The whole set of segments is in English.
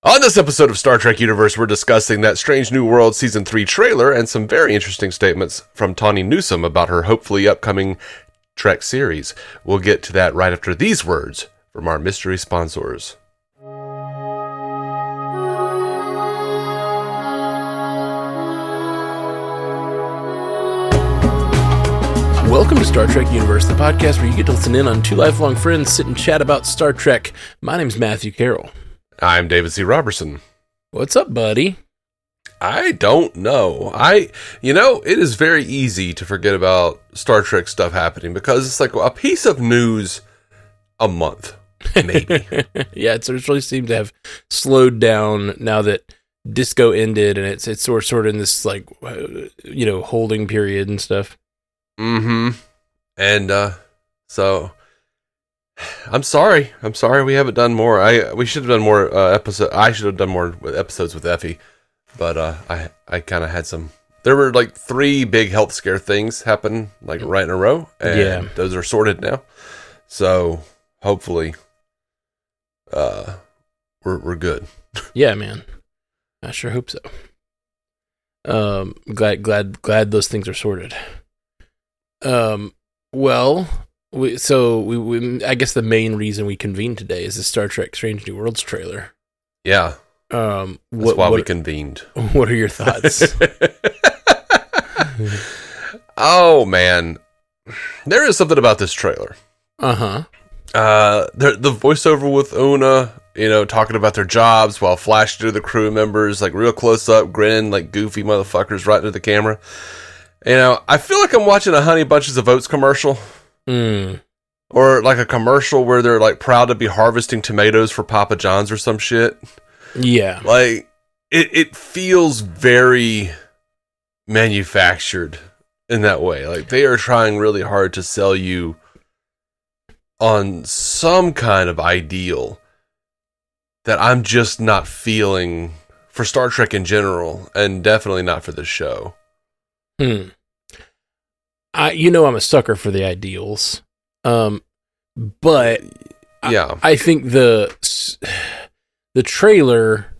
On this episode of Star Trek Universe, we're discussing that Strange New World Season 3 trailer and some very interesting statements from Tawny Newsome about her hopefully upcoming Trek series. We'll get to that right after these words from our mystery sponsors. Welcome to Star Trek Universe, the podcast where you get to listen in on two lifelong friends sit and chat about Star Trek. My name's Matthew Carroll. I'm David C. Robertson. What's up, buddy? I don't know. it is very easy to forget about Star Trek stuff happening because it's like a piece of news a month, maybe. Yeah, it's really seemed to have slowed down now that Disco ended and it's sort of in this holding period and stuff. Mm-hmm. And so I'm sorry we haven't done more. We should have done more episodes. I should have done more episodes with Effie, but I kind of had some. There were like 3 big health scare things happen like right in a row, and those are sorted now. So hopefully, we're good. Yeah, man. I sure hope so. Glad those things are sorted. I guess the main reason we convened today is the Star Trek Strange New Worlds trailer. Yeah. That's why we convened. What are your thoughts? Oh, man. There is something about this trailer. Uh-huh. The voiceover with Una, talking about their jobs while flashing to the crew members, like real close up, grinning like goofy motherfuckers right into the camera. I feel like I'm watching a Honey Bunches of Oats commercial. Or like a commercial where they're like proud to be harvesting tomatoes for Papa John's or some shit. Yeah. Like it feels very manufactured in that way. Like they are trying really hard to sell you on some kind of ideal that I'm just not feeling for Star Trek in general, and definitely not for this show. I'm a sucker for the ideals. But yeah, I think the trailer,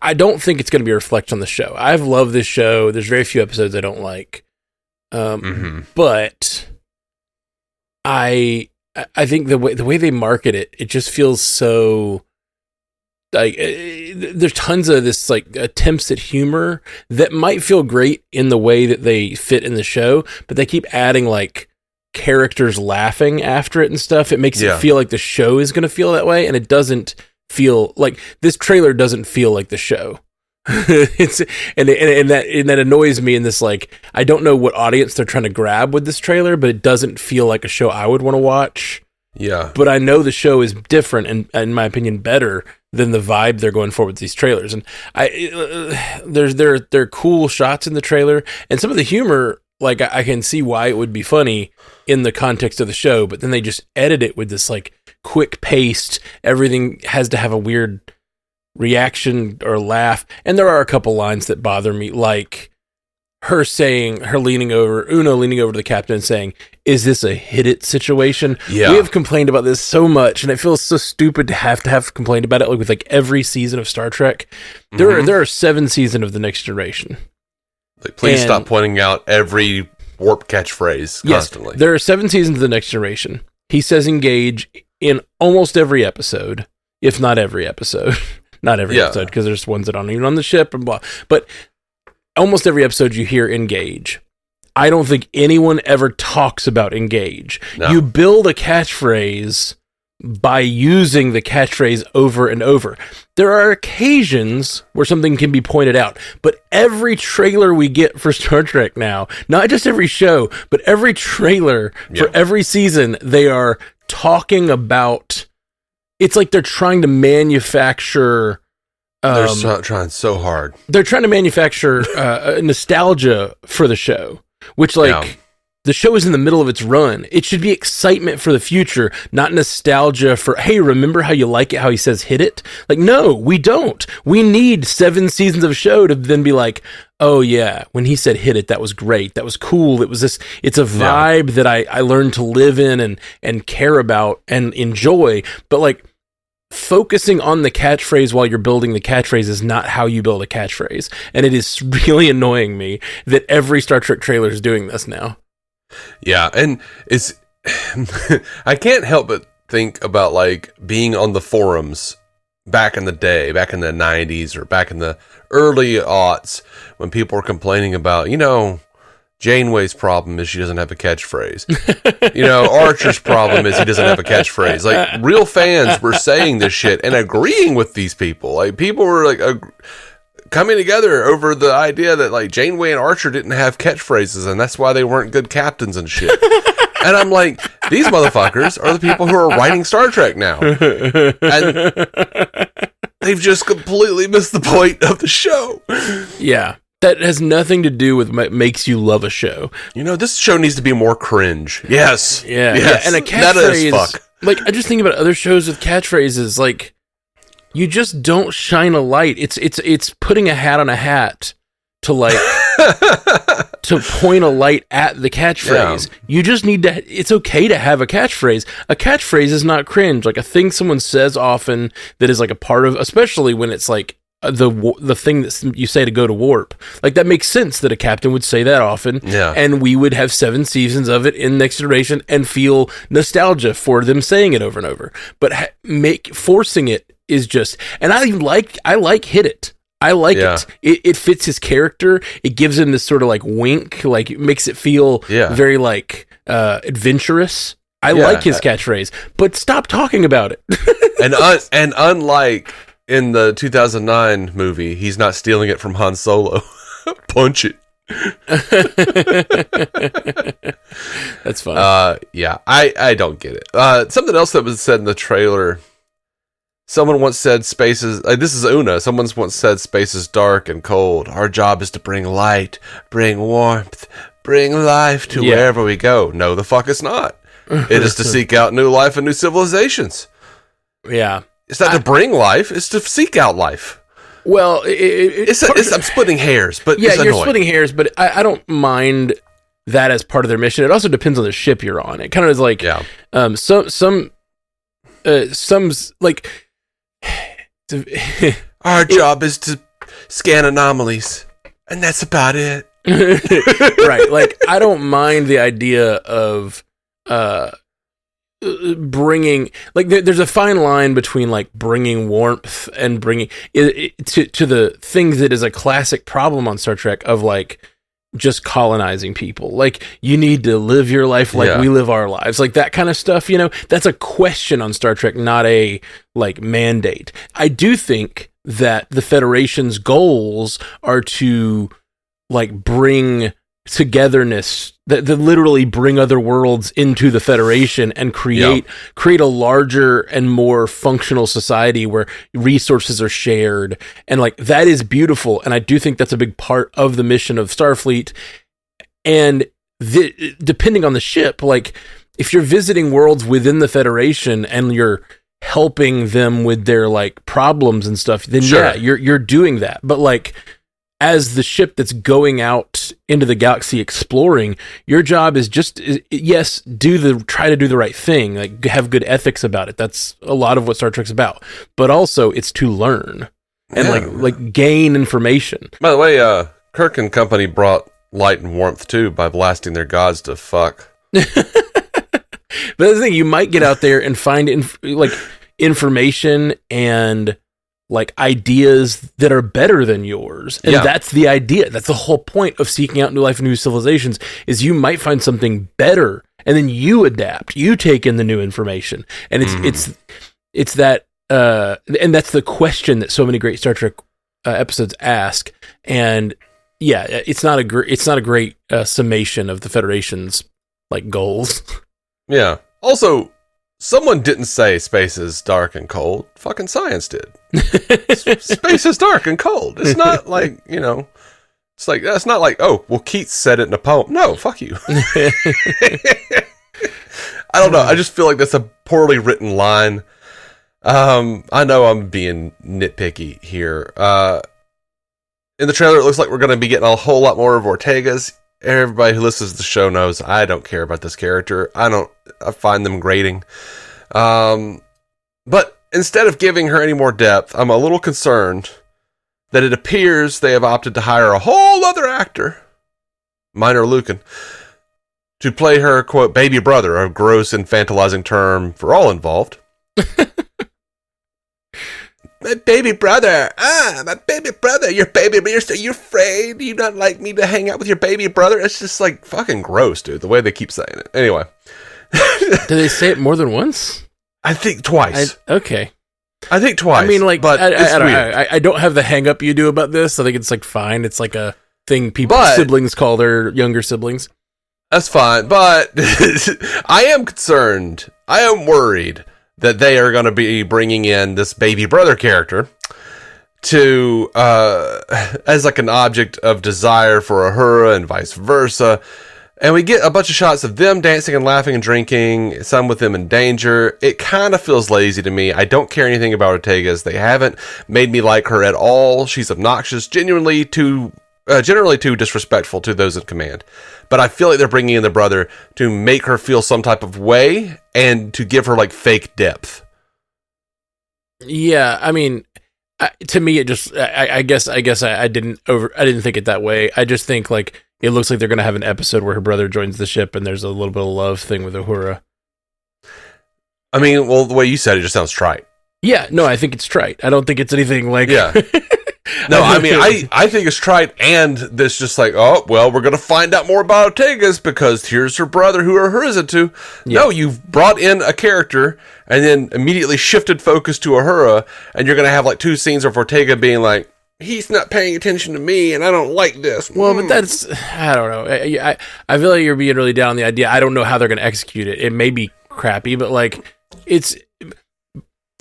I don't think it's going to be a reflection on the show. I've loved this show. There's very few episodes I don't like. But I think the way they market it, it just feels so like there's tons of this like attempts at humor that might feel great in the way that they fit in the show, but they keep adding like characters laughing after it and stuff. It makes it feel like the show is going to feel that way, and it doesn't feel like this trailer doesn't feel like the show. It's and that annoys me in this, like, I don't know what audience they're trying to grab with this trailer, but it doesn't feel like a show I would want to watch. Yeah. But I know the show is different and in my opinion better than the vibe they're going for with these trailers. And there are cool shots in the trailer, and some of the humor, like I can see why it would be funny in the context of the show, but then they just edit it with this like quick paced, everything has to have a weird reaction or laugh. And there are a couple lines that bother me, like Una leaning over to the captain and saying, "Is this a hit it situation?" Yeah. We have complained about this so much, and it feels so stupid to have complained about it, like with like every season of Star Trek. There are 7 seasons of The Next Generation. Like, please stop pointing out every warp catchphrase constantly. Yes, there are 7 seasons of The Next Generation. He says engage in almost every episode, if not every episode. Not every episode, because there's ones that aren't even on the ship and blah. But almost every episode you hear engage. I don't think anyone ever talks about engage. No. You build a catchphrase by using the catchphrase over and over. There are occasions where something can be pointed out, but every trailer we get for Star Trek now, not just every show, but every trailer for every season, they are talking about. It's like they're trying to manufacture. They're trying so hard. They're trying to manufacture nostalgia for the show, which the show is in the middle of its run. It should be excitement for the future, not nostalgia for, hey, remember how you like it, how he says hit it? Like, no, we don't. We need 7 seasons of a show to then be like, oh yeah, when he said hit it, that was great. That was cool. It was this, it's a vibe that I learned to live in and care about and enjoy. But like, focusing on the catchphrase while you're building the catchphrase is not how you build a catchphrase. And it is really annoying me that every Star Trek trailer is doing this now. Yeah, and it's I can't help but think about like being on the forums back in the day, back in the 90s or back in the early aughts when people were complaining about, Janeway's problem is she doesn't have a catchphrase. Archer's problem is he doesn't have a catchphrase. Like, real fans were saying this shit and agreeing with these people. Like, people were like coming together over the idea that like Janeway and Archer didn't have catchphrases and that's why they weren't good captains and shit. And I'm like, these motherfuckers are the people who are writing Star Trek now. And they've just completely missed the point of the show. Yeah. That has nothing to do with what makes you love a show. This show needs to be more cringe. Yes. Yeah. Yes. Yeah. And a catchphrase, like, I just think about other shows with catchphrases, like, you just don't shine a light. It's putting a hat on a hat to, like, to point a light at the catchphrase. Yeah. You just need to, it's okay to have a catchphrase. A catchphrase is not cringe. Like, a thing someone says often that is, like, a part of, especially when it's, like, the thing that you say to go to warp, like, that makes sense that a captain would say that often. Yeah. And we would have 7 seasons of it in Next Generation and feel nostalgia for them saying it over and over. But forcing it is just, and I like Hit It. I like it. It fits his character. It gives him this sort of like wink, like it makes it feel very like adventurous. I like his catchphrase, but stop talking about it. and unlike in the 2009 movie, he's not stealing it from Han Solo. Punch it. That's funny. Yeah, I don't get it. Something else that was said in the trailer. Someone once said space is... this is Una. Someone once said space is dark and cold. Our job is to bring light, bring warmth, bring life to wherever we go. No, the fuck it's not. It is to seek out new life and new civilizations. Yeah. It's not to bring life. It's to seek out life. Well, I'm splitting hairs, but yeah, you're splitting hairs, but I don't mind that as part of their mission. It also depends on the ship you're on. It kind of is like... some like... Our job is to scan anomalies, and that's about it. Right. Like, I don't mind the idea of bringing, like, there's a fine line between like bringing warmth and bringing it to the things that is a classic problem on Star Trek of like just colonizing people. Like, you need to live your life like we live our lives, like that kind of stuff. That's a question on Star Trek, not a like mandate. I do think that the Federation's goals are to like bring togetherness, that literally bring other worlds into the Federation and create a larger and more functional society where resources are shared, and like that is beautiful. And I do think that's a big part of the mission of Starfleet. And depending on the ship, like if you're visiting worlds within the Federation and you're helping them with their like problems and stuff, then you're doing that. But like, as the ship that's going out into the galaxy exploring, your job is just, try to do the right thing, like have good ethics about it. That's a lot of what Star Trek's about. But also, it's to learn and like gain information. By the way, Kirk and company brought light and warmth too by blasting their gods to fuck. But the thing, you might get out there and find information and like ideas that are better than yours. And that's the idea. That's the whole point of seeking out new life and new civilizations, is you might find something better and then you adapt, you take in the new information. And it's that, and that's the question that so many great Star Trek episodes ask. And it's not a great summation of the Federation's like goals. Yeah. Also, someone didn't say space is dark and cold. Fucking science did. Space is dark and cold. It's not like, it's like, that's not like, oh, well, Keats said it in a poem. No, fuck you. I don't know. I just feel like that's a poorly written line. I know I'm being nitpicky here. In the trailer, it looks like we're going to be getting a whole lot more of Ortega's. Everybody who listens to the show knows I don't care about this character. I find them grating. But instead of giving her any more depth, I'm a little concerned that it appears they have opted to hire a whole other actor, Minor Lucan, to play her, quote, baby brother, a gross infantilizing term for all involved. My baby brother, my baby brother, your baby, you're afraid you not like me to hang out with your baby brother? It's just like fucking gross, dude, the way they keep saying it. Anyway. Do they say it more than once? I think twice. Okay. I think twice. I mean, like, but I don't have the hang up you do about this. I think it's like fine. It's like a thing siblings call their younger siblings. That's fine, but I am concerned. I am worried that they are going to be bringing in this baby brother character to as like an object of desire for Uhura and vice versa. And we get a bunch of shots of them dancing and laughing and drinking, some with them in danger. It kind of feels lazy to me. I don't care anything about Ortegas. They haven't made me like her at all. She's obnoxious, generally too disrespectful to those in command. But I feel like they're bringing in the brother to make her feel some type of way and to give her like fake depth. Yeah, I mean, to me, it just I guess I didn't think it that way. I just think like it looks like they're going to have an episode where her brother joins the ship and there's a little bit of love thing with Uhura. I mean, well, the way you said it just sounds trite. Yeah, no, I think it's trite. I don't think it's anything like... Yeah. No, I mean, I think it's trite, and this just like, oh, well, we're going to find out more about Ortegas because here's her brother who Uhura's into. Yeah. No, you've brought in a character and then immediately shifted focus to Uhura, and you're going to have like 2 scenes of Ortega being like, he's not paying attention to me, and I don't like this. Well, but that's, I don't know. I feel like you're being really down on the idea. I don't know how they're going to execute it. It may be crappy, but like, it's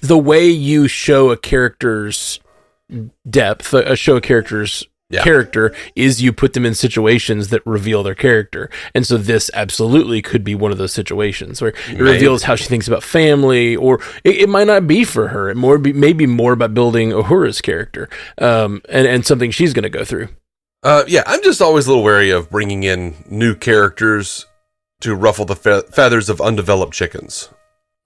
the way you show a character's depth, show a character's character is you put them in situations that reveal their character. And so this absolutely could be one of those situations where it reveals how she thinks about family, or it might not be for her. It may be more about building Uhura's character, and something she's going to go through. I'm just always a little wary of bringing in new characters to ruffle the feathers of undeveloped chickens.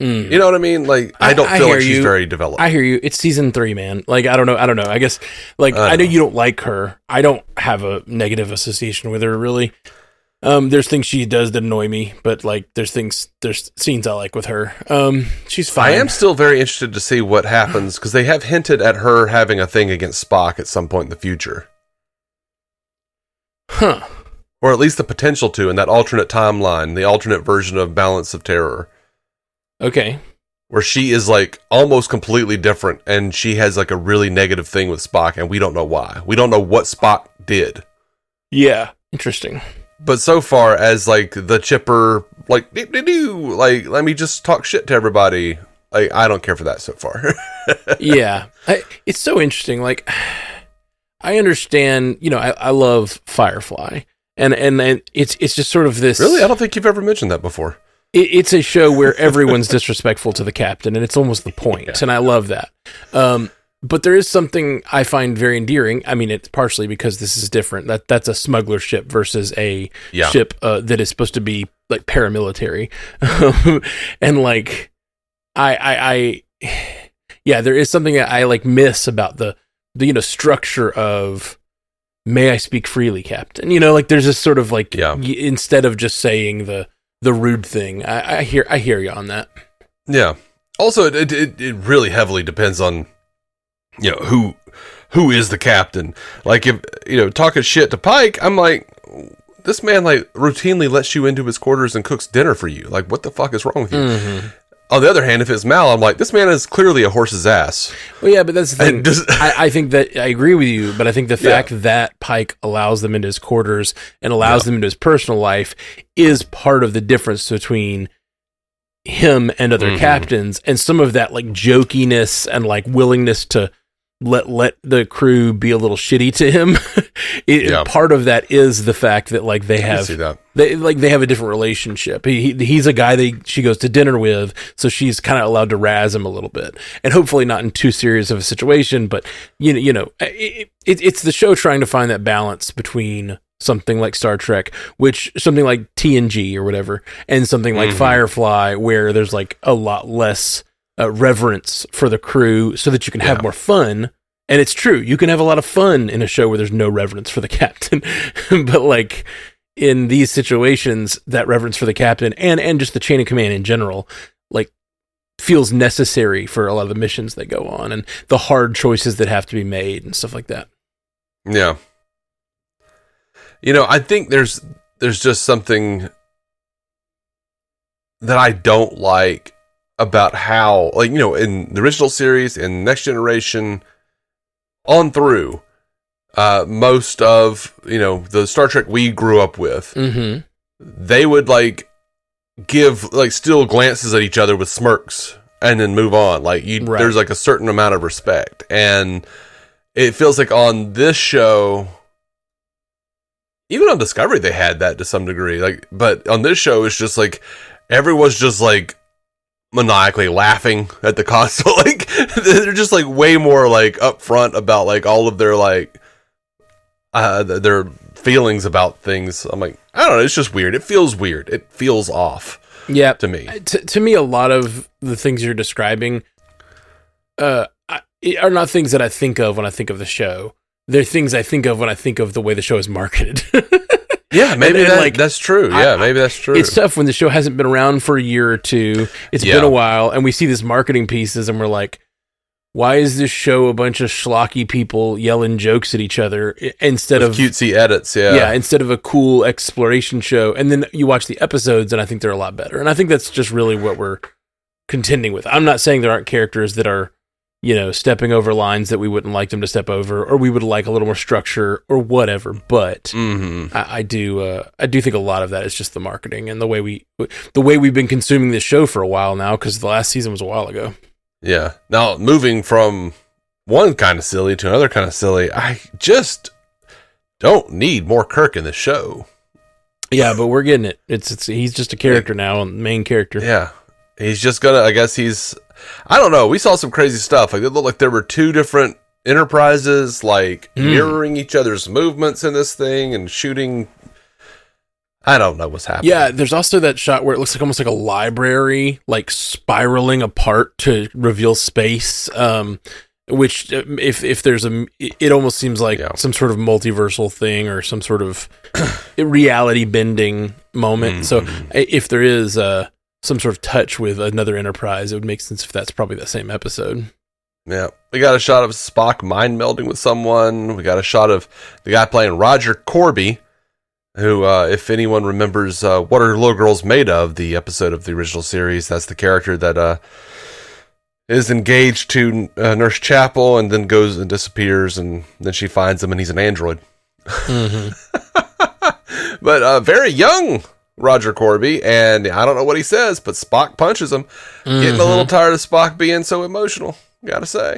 You know what I mean? Like, I don't feel like she's very developed. I hear you. It's season 3, man. Like, I don't know. I guess, like, I know you don't like her. I don't have a negative association with her, really. There's things she does that annoy me, but, like, there's scenes I like with her. She's fine. I am still very interested to see what happens, because they have hinted at her having a thing against Spock at some point in the future. Huh. Or at least the potential to, in that alternate timeline, the alternate version of Balance of Terror. Okay. Where she is like almost completely different, and she has like a really negative thing with Spock, and we don't know why. We don't know what Spock did. Yeah. Interesting. But so far as like the chipper, like, like, let me just talk shit to everybody. Like, I don't care for that so far. Yeah. It's so interesting. Like, I understand, I love Firefly, and it's just sort of this. Really? I don't think you've ever mentioned that before. It's a show where everyone's disrespectful to the captain, and it's almost the point, and I love that. But there is something I find very endearing. I mean, it's partially because this is different. That's a smuggler ship versus a ship that is supposed to be like paramilitary, and like I there is something that I like miss about the structure of "May I speak freely, Captain." Like there's this sort of like instead of just saying the rude thing. I hear you on that. Yeah. Also, it really heavily depends on who is the captain. Like, if talking shit to Pike, I'm like, this man like routinely lets you into his quarters and cooks dinner for you. Like, what the fuck is wrong with you? Mm-hmm. On the other hand, if it's Mal, I'm like, this man is clearly a horse's ass. Well, yeah, but that's the thing. I think that I agree with you, but I think the fact that Pike allows them into his quarters and allows them into his personal life is part of the difference between him and other captains, and some of that like jokiness and like willingness to let the crew be a little shitty to him. Part of that is the fact that like they have they have a different relationship. He's a guy she goes to dinner with, so she's kind of allowed to razz him a little bit, and hopefully not in too serious of a situation. But it's the show trying to find that balance between something like Star Trek, something like TNG or whatever, and something like Firefly, where there's like a lot less reverence for the crew so that you can have more fun. And it's true, you can have a lot of fun in a show where there's no reverence for the captain. But like in these situations, that reverence for the captain and just the chain of command in general, like feels necessary for a lot of the missions that go on and the hard choices that have to be made and stuff like that. Yeah. You know, I think there's just something that I don't like about how, like, you know, in the original series, in Next Generation, on through most of, you know, the Star Trek we grew up with, they would like give like still glances at each other with smirks and then move on. Like there's like a certain amount of respect, and it feels like on this show, even on Discovery, they had that to some degree. Like, but on this show, it's just like everyone's just like maniacally laughing at the console. Like they're just like way more like upfront about like all of their like their feelings about things. I'm like, I don't know, it's just weird. It feels weird. It feels off. Yeah, to me. To me, a lot of the things you're describing are not things that I think of when I think of the show. They're things I think of when I think of the way the show is marketed. Yeah, maybe that's true. Yeah, maybe that's true. It's tough when the show hasn't been around for a year or two. It's been a while, and we see these marketing pieces, and we're like, why is this show a bunch of schlocky people yelling jokes at each other instead of cutesy edits? Yeah, instead of a cool exploration show. And then you watch the episodes, and I think they're a lot better. And I think that's just really what we're contending with. I'm not saying there aren't characters that are, you know, stepping over lines that we wouldn't like them to step over, or we would like a little more structure or whatever. But I do think a lot of that is just the marketing and the way we've been consuming this show for a while now, because the last season was a while ago. Yeah. Now, moving from one kind of silly to another kind of silly, I just don't need more Kirk in the show. Yeah, but we're getting it. He's just a character now, main character. Yeah. He's just gonna, I guess I don't know. We saw some crazy stuff. Like, it looked like there were two different enterprises, like mirroring each other's movements in this thing and shooting. I don't know what's happening. Yeah, there's also that shot where it looks like almost like a library, like spiraling apart to reveal space. Which, if there's it almost seems like some sort of multiversal thing or some sort of reality bending moment. So if there is some sort of touch with another enterprise, it would make sense if that's probably the same episode. Yeah. We got a shot of Spock mind melding with someone. We got a shot of the guy playing Roger Corby, who, if anyone remembers What Are Little Girls Made Of, the episode of the original series, that's the character that is engaged to Nurse Chapel and then goes and disappears, and then she finds him and he's an android. But very young Roger Corby, and I don't know what he says, but Spock punches him. Getting a little tired of Spock being so emotional, gotta say.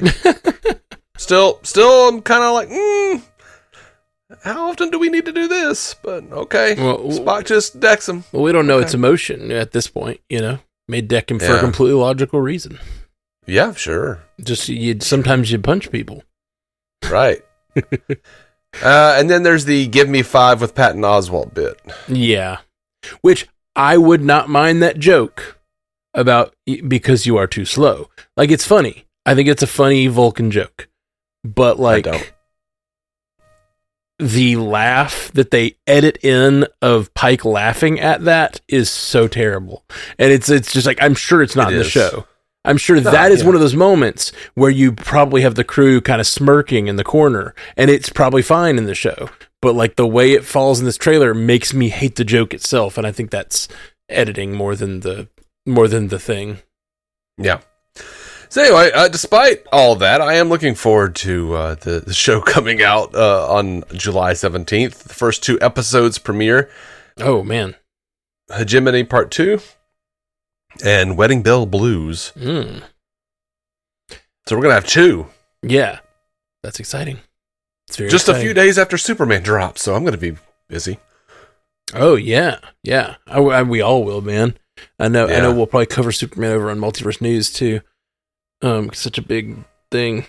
Still, I'm kind of like, how often do we need to do this? But okay, Spock just decks him. Well, we don't know it's emotion at this point, you know. May deck him for a completely logical reason. Yeah, sure. Just sometimes you punch people, right? And then there's the "Give Me 5" with Patton Oswalt bit. Yeah, which I would not mind that joke about because you are too slow. Like, it's funny. I think it's a funny Vulcan joke, but like the laugh that they edit in of Pike laughing at that is so terrible, and it's just like, I'm sure it's not in the show. I'm sure that is one of those moments where you probably have the crew kind of smirking in the corner, and it's probably fine in the show. But like the way it falls in this trailer makes me hate the joke itself, and I think that's editing more than the thing. Yeah. So anyway, despite all that, I am looking forward to the show coming out on July 17th. The first 2 episodes premiere. Oh man, Hegemony Part 2. And Wedding Bell Blues. So we're going to have 2. Yeah. That's exciting. It's very Just exciting. A few days after Superman drops, so I'm going to be busy. Oh, yeah. Yeah. We all will, man. I know we'll probably cover Superman over on Multiverse News, too. Such a big thing.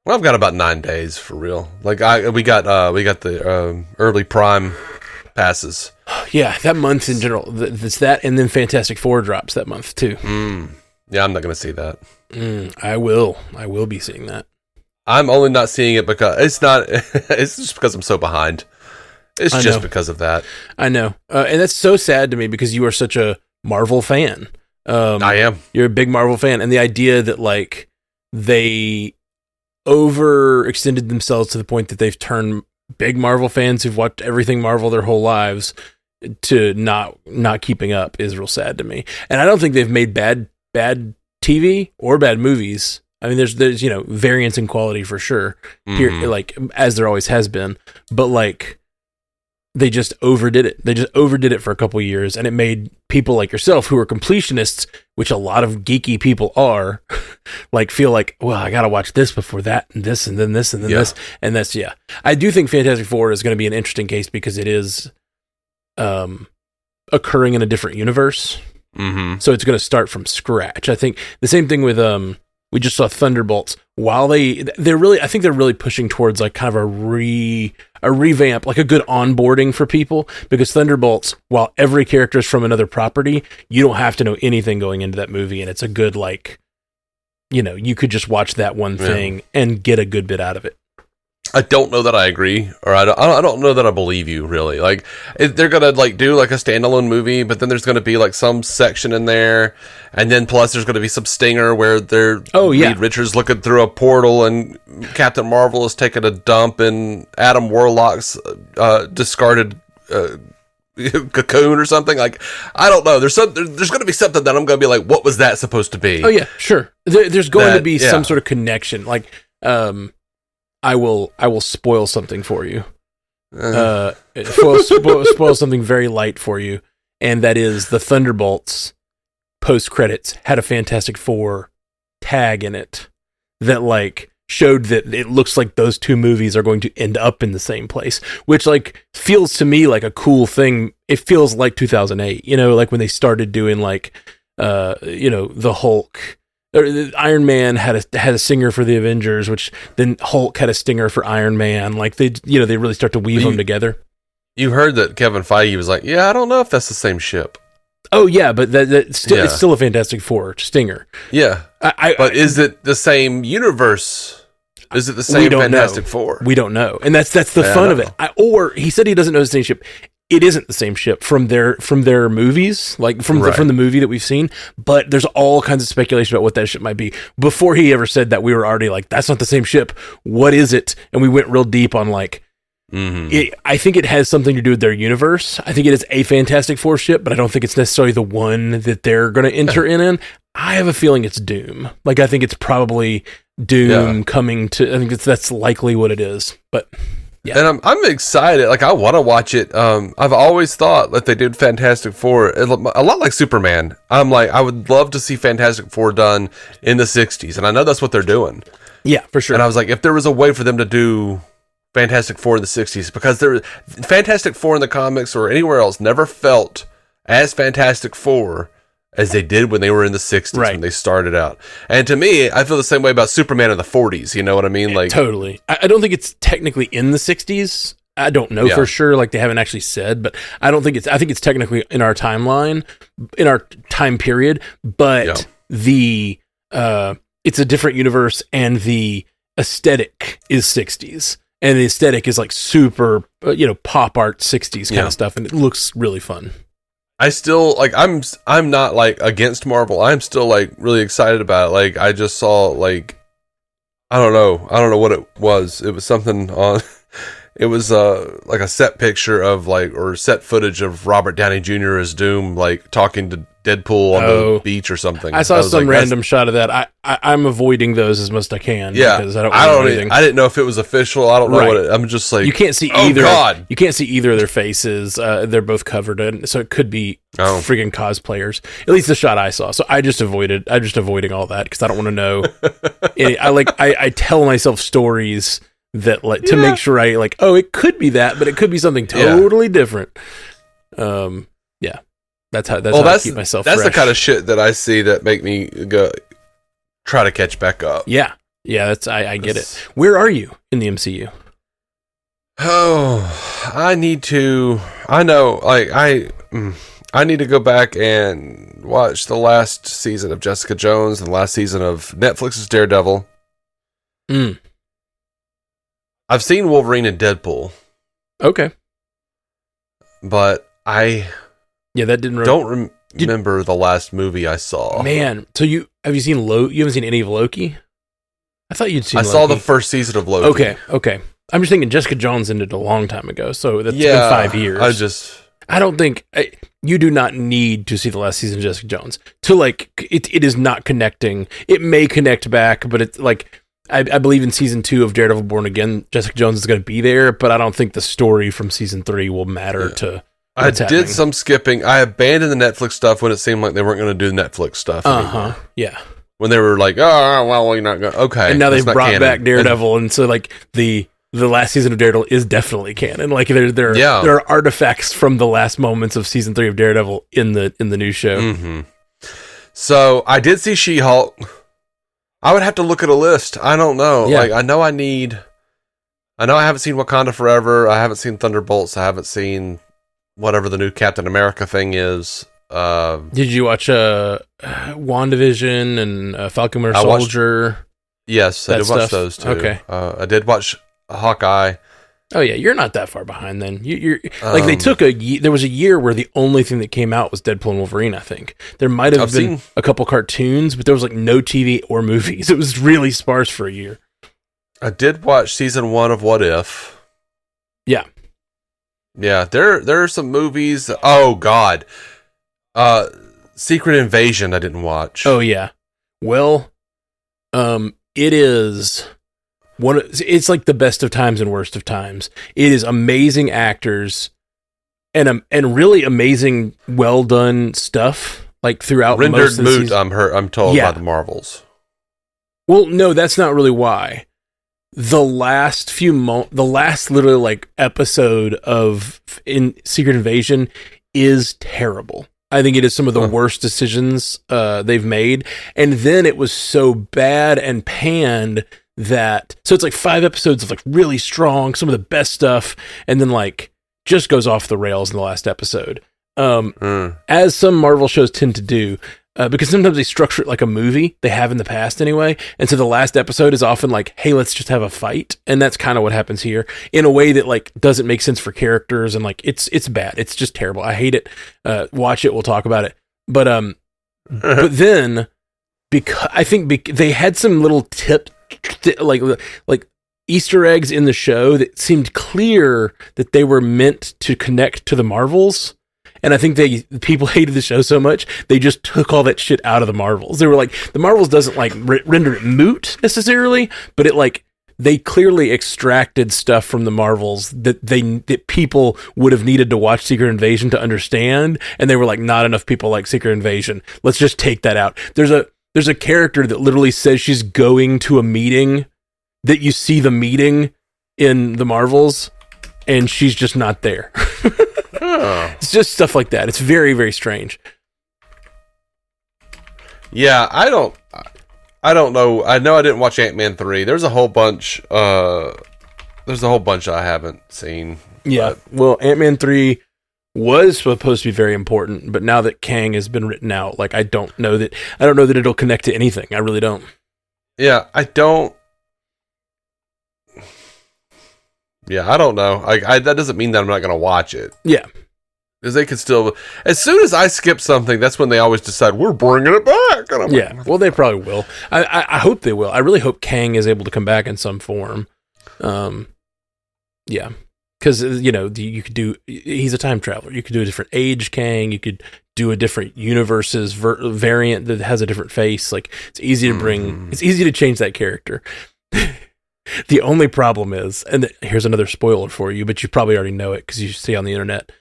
Well, I've got about 9 days, for real. Like, we got the early Prime passes. Yeah, that month in general. It's that, and then Fantastic Four drops that month too. Yeah, I'm not going to see that. I will be seeing that. I'm only not seeing it because it's not. It's just because I'm so behind. It's just because of that. I know, and that's so sad to me because you are such a Marvel fan. I am. You're a big Marvel fan, and the idea that like they overextended themselves to the point that they've turned big Marvel fans who've watched everything Marvel their whole lives to not keeping up is real sad to me. And I don't think they've made bad TV or bad movies. I mean, there's variance in quality for sure here, like as there always has been. But like they just overdid it. They just overdid it for a couple of years, and it made people like yourself, who are completionists, which a lot of geeky people are, like feel like, well, I got to watch this before that, and this, and then this, and then this, and that's I do think Fantastic Four is going to be an interesting case because it is occurring in a different universe. So it's going to start from scratch. I think the same thing with we just saw Thunderbolts. While they're really, I think they're really pushing towards like kind of a revamp, like a good onboarding for people, because Thunderbolts, while every character is from another property, you don't have to know anything going into that movie, and it's a good like, you could just watch that one thing and get a good bit out of it. I don't know that I agree, or I don't know that I believe you, really. Like, they're gonna like do like a standalone movie, but then there's gonna be like some section in there, and then plus there's gonna be some stinger where Reed Richards looking through a portal, and Captain Marvel is taking a dump in Adam Warlock's discarded cocoon or something. Like, I don't know. There's gonna be something that I'm gonna be like, what was that supposed to be? Oh yeah, sure. There's going to be some sort of connection, like I will spoil something for you. Spoil something very light for you, and that is the Thunderbolts post credits had a Fantastic Four tag in it that like showed that it looks like those two movies are going to end up in the same place, which like feels to me like a cool thing. It feels like 2008, like when they started doing like the Hulk. Iron Man had a stinger for the Avengers, which then Hulk had a stinger for Iron Man. Like they really start to weave them together. You heard that Kevin Feige was like, "Yeah, I don't know if that's the same ship." Oh yeah, but it's still a Fantastic Four stinger. Yeah, but is it the same universe? Is it the same Fantastic Four? We don't know, and that's the fun of it. Or he said he doesn't know the same ship. It isn't the same ship from their movies, like from the movie that we've seen. But there's all kinds of speculation about what that ship might be. Before he ever said that, we were already like, "That's not the same ship. What is it?" And we went real deep on like, I think it has something to do with their universe. I think it is a Fantastic Four ship, but I don't think it's necessarily the one that they're going to enter in. I have a feeling it's Doom. Like I think it's probably Doom coming to. I think that's likely what it is, but. Yeah. And I'm excited. Like, I want to watch it. I've always thought that they did Fantastic Four a lot like Superman. I'm like, I would love to see Fantastic Four done in the 60s, and I know that's what they're doing. Yeah, for sure. And I was like, if there was a way for them to do Fantastic Four in the 60s, because Fantastic Four in the comics or anywhere else never felt as Fantastic Four as they did when they were in the 60s, when they started out. And to me, I feel the same way about Superman in the 40s, you know what I mean? Like totally. I don't think it's technically in the 60s. I don't know for sure, like they haven't actually said, but I think it's technically in our timeline, in our time period, but it's a different universe, and the aesthetic is 60s. And the aesthetic is like super, pop art 60s kind of stuff, and it looks really fun. I still like I'm not like against Marvel. I'm still like really excited about it. Like I just saw like I don't know what it was. It was something on it was like a set picture of like or set footage of Robert Downey Jr. as Doom like talking to Deadpool on the beach or something. I saw some random shot of that. I'm avoiding those as much as I can. Yeah, because I didn't know if it was official. I don't know what it. I'm just like you can't see either. God. You can't see either of their faces. They're both covered in, so it could be freaking cosplayers. At least the shot I saw. So I'm just avoiding all that because I don't want to know. I tell myself stories that like to make sure I like. Oh, it could be that, but it could be something totally different. That's how I keep myself fresh. That's the kind of shit that I see that make me go try to catch back up. Yeah. I get it. Where are you in the MCU? Oh, I need to. I know. Like I need to go back and watch the last season of Jessica Jones and the last season of Netflix's Daredevil. I've seen Wolverine and Deadpool. Okay. But I that didn't don't remember the last movie I saw. Man, so you haven't seen any of Loki? I thought you'd seen I Loki. saw the first season of Loki. Okay. I'm just thinking Jessica Jones ended a long time ago, so that's been 5 years. I don't think you do not need to see the last season of Jessica Jones to like it is not connecting. It may connect back, but it's like I believe in season 2 of Daredevil Born Again, Jessica Jones is going to be there, but I don't think the story from season 3 will matter to what's happening. Did some skipping. I abandoned the Netflix stuff when it seemed like they weren't going to do Netflix stuff anymore. Yeah. When they were like, oh, well, you're not going to... Okay. And now they've brought back Daredevil, and so like the last season of Daredevil is definitely canon. Like there are artifacts from the last moments of season 3 of Daredevil in the new show. Mm-hmm. So I did see She-Hulk. I would have to look at a list. I don't know. Yeah. Like I know I haven't seen Wakanda Forever. I haven't seen Thunderbolts. I haven't seen whatever the new Captain America thing is. Did you watch WandaVision and Falcon Winter Soldier? Yes, I did watch those too. Okay. I did watch Hawkeye. Oh yeah, you're not that far behind then. You're like they took there was a year where the only thing that came out was Deadpool and Wolverine. I think there might have been a couple cartoons, but there was like no TV or movies. It was really sparse for a year. I did watch season 1 of What If. Yeah. There are some movies. Oh God, Secret Invasion. I didn't watch. Oh yeah. Well, it is. It's like the best of times and worst of times. It is amazing actors and really amazing, well done stuff. Like throughout rendered most of the moot. season. I'm told by the Marvels. Well, no, that's not really why. The last literally like episode in Secret Invasion is terrible. I think it is some of the worst decisions they've made, and then it was so bad and panned. So it's like 5 episodes of like really strong, some of the best stuff, and then like just goes off the rails in the last episode. As some Marvel shows tend to do, because sometimes they structure it like a movie, they have in the past anyway, and so the last episode is often like, hey, let's just have a fight, and that's kind of what happens here in a way that like doesn't make sense for characters, and like it's bad, it's just terrible. I hate it. Watch it, we'll talk about it. But then because I think they had some little like Easter eggs in the show that seemed clear that they were meant to connect to the Marvels. And I think people hated the show so much, they just took all that shit out of the Marvels. They were like, the Marvels doesn't like render it moot necessarily, but it like, they clearly extracted stuff from the Marvels that people would have needed to watch Secret Invasion to understand. And they were like, not enough people like Secret Invasion. Let's just take that out. There's a character that literally says she's going to a meeting, that you see the meeting in the Marvels, and she's just not there. It's just stuff like that. It's very, very strange. Yeah, I don't know. I know I didn't watch Ant-Man 3. There's a whole bunch I haven't seen. Yeah. Well, Ant-Man 3 was supposed to be very important, but now that Kang has been written out, like I don't know that it'll connect to anything. I really don't. Yeah, I don't know. That doesn't mean that I'm not going to watch it. Yeah. Because they could still... As soon as I skip something, that's when they always decide, we're bringing it back. And I'm like, well, they probably will. I hope they will. I really hope Kang is able to come back in some form. Yeah. Because, you could do... He's a time traveler. You could do a different age Kang. You could do a different universe's variant that has a different face. Like, it's easy to bring... It's easy to change that character. The only problem is, and here's another spoiler for you, but you probably already know it because you see on the internet.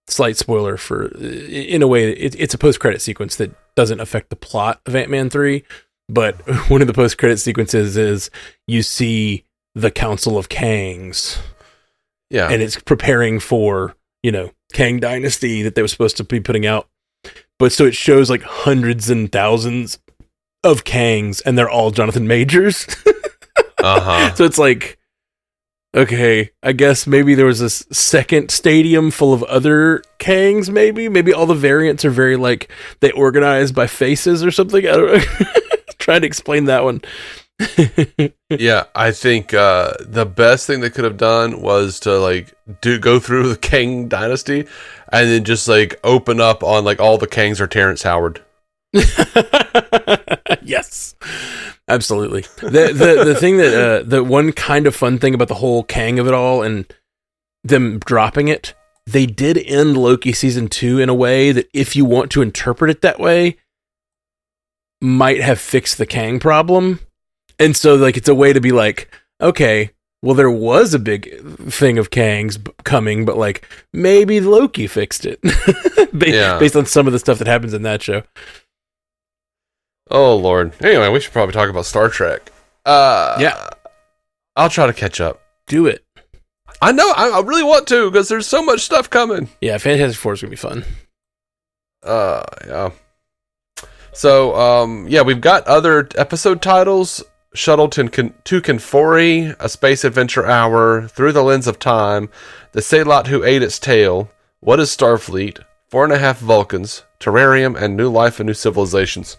Slight spoiler in a way, it's a post-credit sequence that doesn't affect the plot of Ant-Man 3, but one of the post-credit sequences is you see the Council of Kangs. Yeah. And it's preparing for, Kang Dynasty that they were supposed to be putting out. But so it shows like hundreds and thousands of Kangs, and they're all Jonathan Majors. Uh-huh. So it's like, okay, I guess maybe there was a second stadium full of other Kangs, maybe all the variants are very, like, they organize by faces or something. I don't know. Trying to explain that one. Yeah, I think the best thing they could have done was to, like, go through the Kang dynasty and then just, like, open up on, like, all the Kangs are Terrence Howard. Yes, absolutely. The thing that the one kind of fun thing about the whole Kang of it all and them dropping it, they did end Loki season 2 in a way that, if you want to interpret it that way, might have fixed the Kang problem. And so, like, it's a way to be like, okay, well, there was a big thing of Kangs coming, but, like, maybe Loki fixed it based on some of the stuff that happens in that show. Oh, Lord. Anyway, we should probably talk about Star Trek. Yeah. I'll try to catch up. Do it. I know. I really want to, because there's so much stuff coming. Yeah, Fantastic Four is going to be fun. Yeah. So, we've got other episode titles. Shuttleton to Kinfori, A Space Adventure Hour, Through the Lens of Time, The Sailot Who Ate Its Tail, What is Starfleet, 4.5 Vulcans, Terrarium, and New Life and New Civilizations.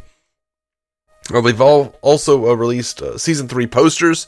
We've also released season 3 posters,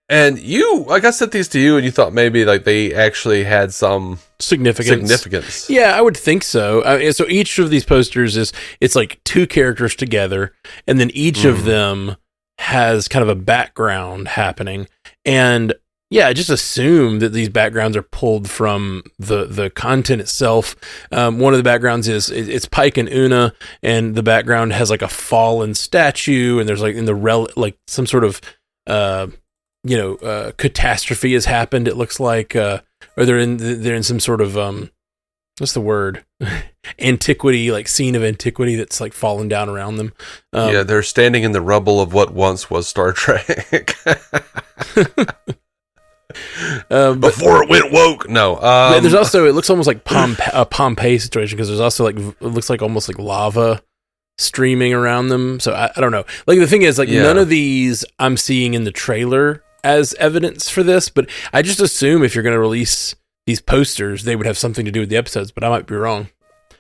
and I sent these to you, and you thought maybe like they actually had some significance. Yeah, I would think so. So each of these posters it's like 2 characters together, and then each of them has kind of a background happening, and yeah, I just assume that these backgrounds are pulled from the content itself. One of the backgrounds it's Pike and Una, and the background has like a fallen statue, and there's like like some sort of catastrophe has happened. It looks like, or they're in some sort of what's the word? Antiquity, like scene of antiquity that's like fallen down around them. They're standing in the rubble of what once was Star Trek. Before it went woke. No. There's also, it looks almost like a Pompeii situation, because there's also like, it looks like almost like lava streaming around them. So I don't know. Like, the thing is, like, none of these I'm seeing in the trailer as evidence for this, but I just assume if you're going to release these posters, they would have something to do with the episodes, but I might be wrong.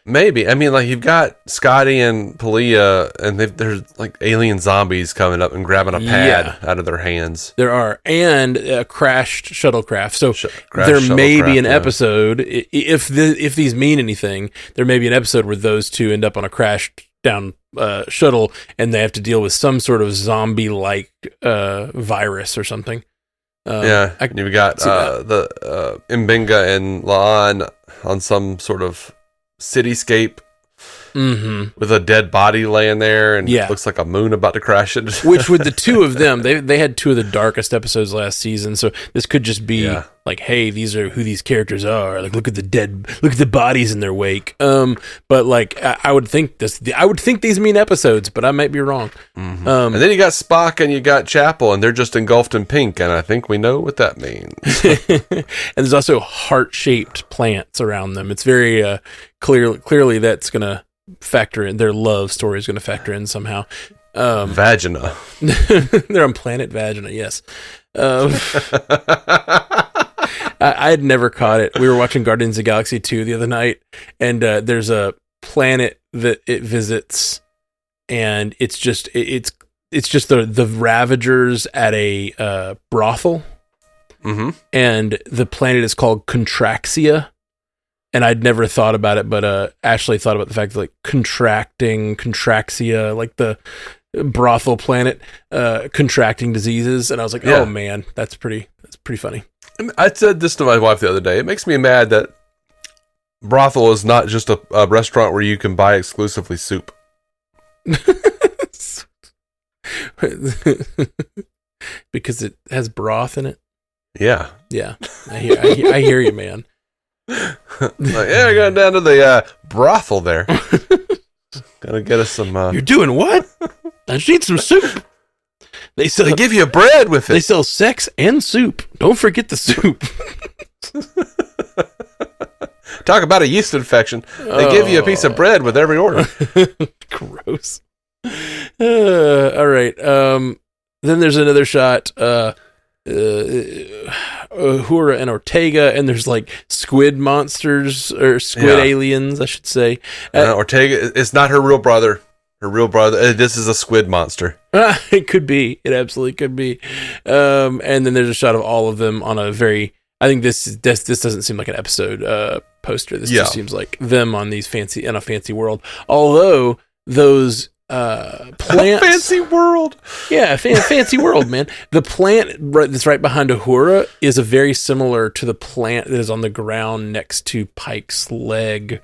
Maybe. I mean, like, you've got Scotty and Pelia, and there's like alien zombies coming up and grabbing a pad out of their hands. There are, and a crashed shuttlecraft. So there may be an episode, if these mean anything, there may be an episode where those two end up on a crashed down shuttle, and they have to deal with some sort of zombie-like virus or something. You've got the M'Benga and La'an on some sort of cityscape with a dead body laying there, and it looks like a moon about to crash it. Which, with the 2 of them, they had 2 of the darkest episodes last season, so this could just be like, hey, these are who these characters are. Like, look at the bodies in their wake. But like, I would think these mean episodes, but I might be wrong. And then you got Spock and you got Chapel, and they're just engulfed in pink, and I think we know what that means. And there's also heart-shaped plants around them. It's very clearly that's gonna factor in, their love story is going to factor in somehow. Vagina. They're on planet Vagina, yes. I had never caught it. We were watching Guardians of the Galaxy 2 the other night, and there's a planet that it visits, and it's just the Ravagers at a brothel, and the planet is called Contraxia. And I'd never thought about it, but Ashley thought about the fact that, like, Contraxia, like the brothel planet, contracting diseases, and I was like, oh man, that's pretty funny. I said this to my wife the other day. It makes me mad that brothel is not just a restaurant where you can buy exclusively soup. Because it has broth in it. Yeah. I hear you, man. Like, I got down to the brothel there. Gotta get us some. You're doing what? I just need some soup. They give you bread with it. They sell sex and soup. Don't forget the soup. Talk about a yeast infection. They give you a piece of bread with every order. Gross. All right. Then there's another shot. Uhura and Ortega, and there's like squid monsters or squid aliens, I should say. Ortega is not her real brother. Her real brother. This is a squid monster. It could be. It absolutely could be. And then there's a shot of all of them on a very. I think this doesn't seem like an episode poster. This just seems like them on these fancy world. Although those plants, fancy world, fancy world, man. The plant that's right behind Uhura is a very similar to the plant that is on the ground next to Pike's leg.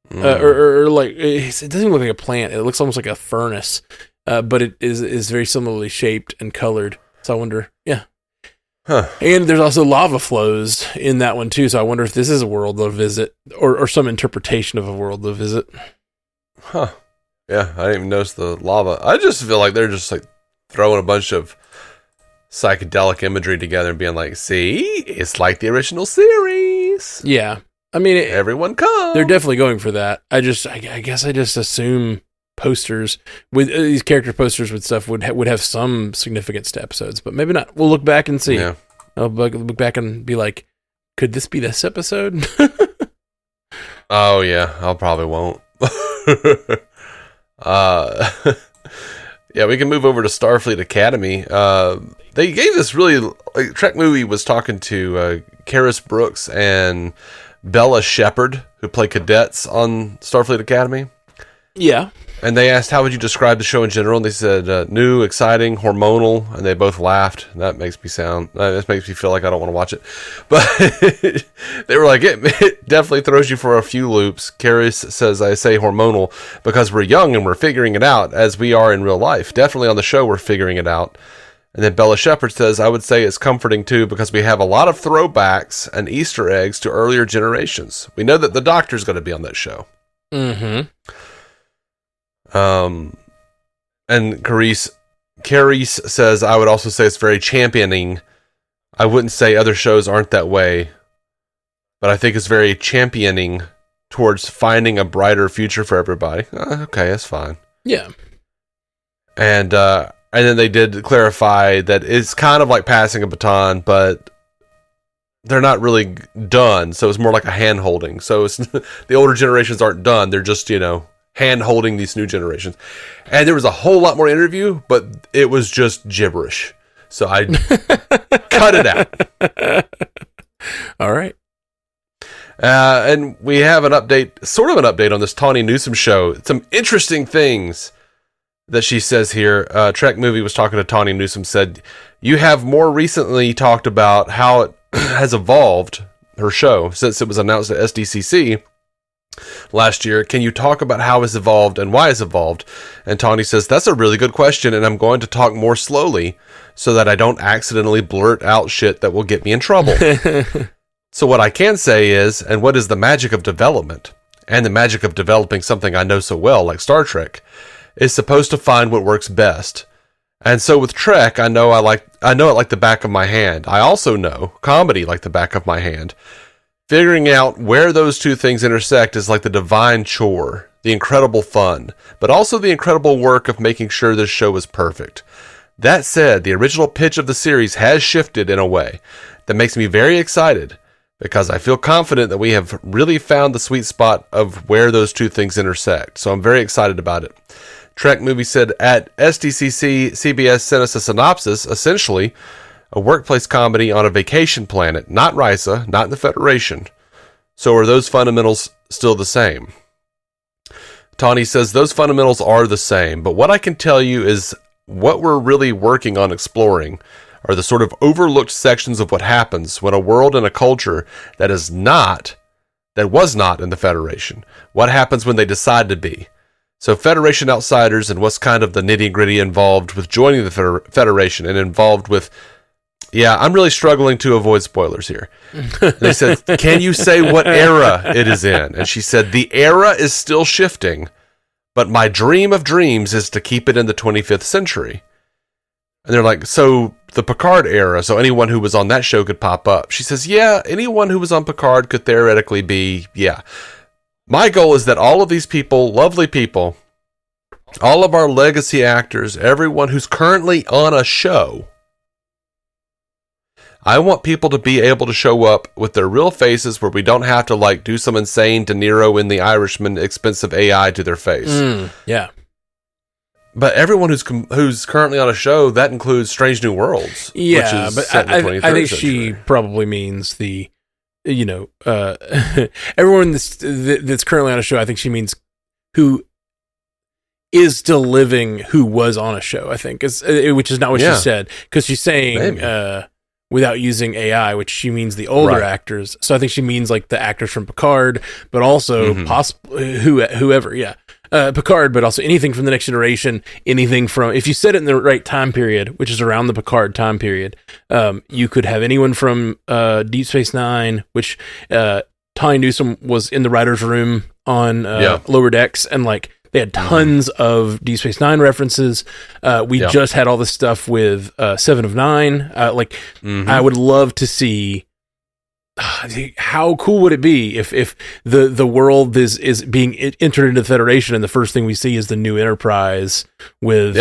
Or like it doesn't even look like a plant. It looks almost like a furnace, but it is very similarly shaped and colored. So I wonder, Huh. And there's also lava flows in that one too. So I wonder if this is a world they'll visit, or some interpretation of a world they'll visit. Huh? Yeah, I didn't even notice the lava. I just feel like they're just like throwing a bunch of psychedelic imagery together and being like, "See, it's like the original series." Yeah. I mean, everyone come. They're definitely going for that. I guess I just assume posters with these character posters with stuff would have some significance to episodes, but maybe not. We'll look back and see. Yeah. I'll look back and be like, could this be this episode? Oh yeah, I probably won't. Yeah, we can move over to Starfleet Academy. They gave this really Trek movie was talking to Karis Brooks and Bella Shepard, who play cadets on Starfleet Academy. Yeah. And they asked, how would you describe the show in general? And they said, new, exciting, hormonal. And they both laughed. That makes me feel like I don't want to watch it. But they were like, it definitely throws you for a few loops. Karis says, I say hormonal because we're young and we're figuring it out as we are in real life. Definitely on the show, we're figuring it out. And then Bella Shepard says, I would say it's comforting too because we have a lot of throwbacks and Easter eggs to earlier generations. We know that the Doctor's going to be on that show. Mm-hmm. And Carice says, I would also say it's very championing. I wouldn't say other shows aren't that way, but I think it's very championing towards finding a brighter future for everybody. Okay, that's fine. Yeah. And then they did clarify that it's kind of like passing a baton, but they're not really done. So it's more like a hand holding. So it's, the older generations aren't done. They're just, hand holding these new generations. And there was a whole lot more interview, but it was just gibberish. So I cut it out. All right. And we have an update, sort of an update on this Tawny Newsome show. Some interesting things that she says here. Trek Movie was talking to Tawny Newsome, said, you have more recently talked about how it has evolved, her show, since it was announced at SDCC last year. Can you talk about how it's evolved and why it's evolved? And Tawny says, that's a really good question, and I'm going to talk more slowly so that I don't accidentally blurt out shit that will get me in trouble. So what I can say is, and what is the magic of development, and the magic of developing something I know so well, like Star Trek, is supposed to find what works best. And so with Trek, I know it like the back of my hand. I also know comedy like the back of my hand. Figuring out where those two things intersect is like the divine chore, the incredible fun, but also the incredible work of making sure this show is perfect. That said, the original pitch of the series has shifted in a way that makes me very excited because I feel confident that we have really found the sweet spot of where those two things intersect. So I'm very excited about it. Trek Movie said at SDCC, CBS sent us a synopsis, essentially a workplace comedy on a vacation planet, not Risa, not the Federation. So are those fundamentals still the same? Tawny says those fundamentals are the same, but what I can tell you is what we're really working on exploring are the sort of overlooked sections of what happens when a world and a culture that was not in the Federation. What happens when they decide to be? So Federation outsiders and what's kind of the nitty-gritty involved with joining the Federation and involved with... Yeah, I'm really struggling to avoid spoilers here. They said, can you say what era it is in? And she said, the era is still shifting, but my dream of dreams is to keep it in the 25th century. And they're like, so the Picard era, so anyone who was on that show could pop up. She says, yeah, anyone who was on Picard could theoretically be, yeah. My goal is that all of these people, lovely people, all of our legacy actors, everyone who's currently on a show, I want people to be able to show up with their real faces where we don't have to like do some insane De Niro in The Irishman expensive AI to their face. Yeah. But everyone who's currently on a show, that includes Strange New Worlds. Yeah, which is but set in the 23rd I think century. she probably means the, everyone that's currently on a show, I think she means who is still living who was on a show, I think, which is not what she said, because she's saying without using AI, which she means the older actors. So I think she means like the actors from Picard, but also possibly whoever, Picard, but also anything from the Next Generation, anything from, if you set it in the right time period, which is around the Picard time period, you could have anyone from Deep Space Nine, which Tawny Newsome was in the writer's room on Lower Decks, and like they had tons of Deep Space Nine references. We just had all this stuff with Seven of Nine. I would love to see. How cool would it be if the world is being entered into the Federation, and the first thing we see is the new Enterprise with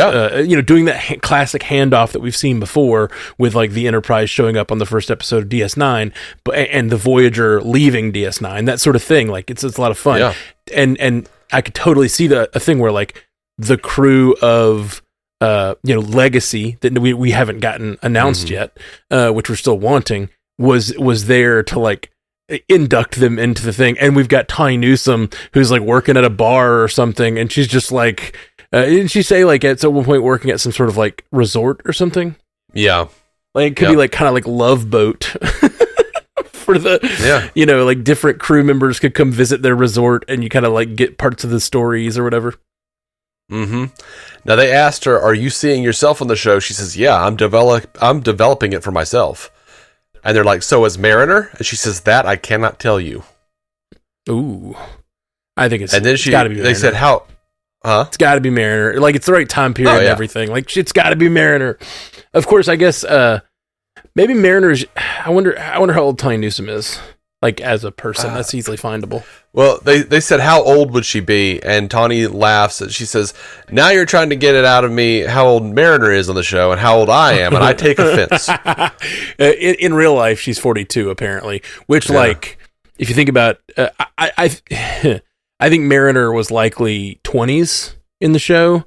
doing that classic handoff that we've seen before, with like the Enterprise showing up on the first episode of DS9, and the Voyager leaving DS9, that sort of thing. Like it's a lot of fun, and I could totally see a thing where like the crew of Legacy that we haven't gotten announced yet, which we're still wanting, was there to like induct them into the thing. And we've got Tawny Newsome who's like working at a bar or something, and she's just like didn't she say like at one point working at some sort of like resort or something? Like it could be like kind of like Love Boat for the like different crew members could come visit their resort, and you kind of like get parts of the stories or whatever. Now they asked her, are you seeing yourself on the show? She says, yeah, I'm developing it for myself. And they're like, so is Mariner? And she says, that I cannot tell you. Ooh. I think it's gotta be Mariner. They said, how? Huh? It's gotta be Mariner. Like, it's the right time period and everything. Like, it's gotta be Mariner. Of course, I guess, maybe Mariner's, I wonder how old Tawny Newsome is. Like, as a person, that's easily findable. Well, they said, how old would she be? And Tawny laughs, and she says, now you're trying to get it out of me how old Mariner is on the show and how old I am, and I take offense. In real life, she's 42, apparently. Which, like, if you think about, I think Mariner was likely 20s in the show.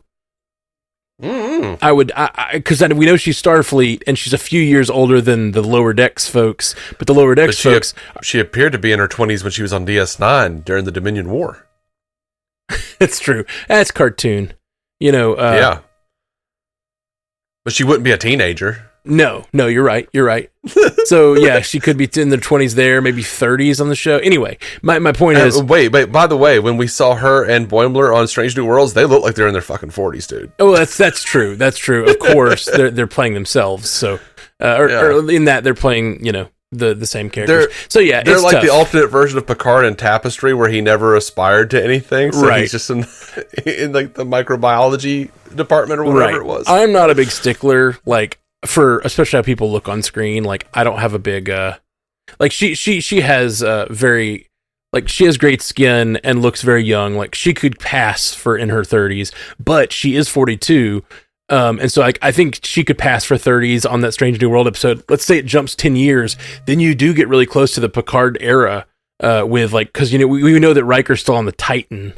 I would, because we know she's Starfleet, and she's a few years older than the Lower Decks folks. But the Lower Decks folks, she appeared to be in her 20s when she was on DS9 during the Dominion War. That's true. That's cartoon, But she wouldn't be a teenager. No, you're right. So yeah, she could be in the 20s there, maybe 30s on the show. Anyway, my point is, wait. By the way, when we saw her and Boimler on Strange New Worlds, they look like they're in their fucking 40s, dude. Oh, that's true. That's true. Of course, they're playing themselves. So, or in that they're playing, the same characters. So yeah, they're it's like tough. the alternate version of Picard in Tapestry, where he never aspired to anything. So he's just in like the microbiology department or whatever it was. I'm not a big stickler, like, for especially how people look on screen. Like, I don't have a big like she has very, like, she has great skin and looks very young. Like, she could pass for in her 30s, but she is 42. And so I think she could pass for 30s on that Strange New World episode. Let's say it jumps 10 years, then you do get really close to the Picard era with, like, because we know that Riker's still on the Titan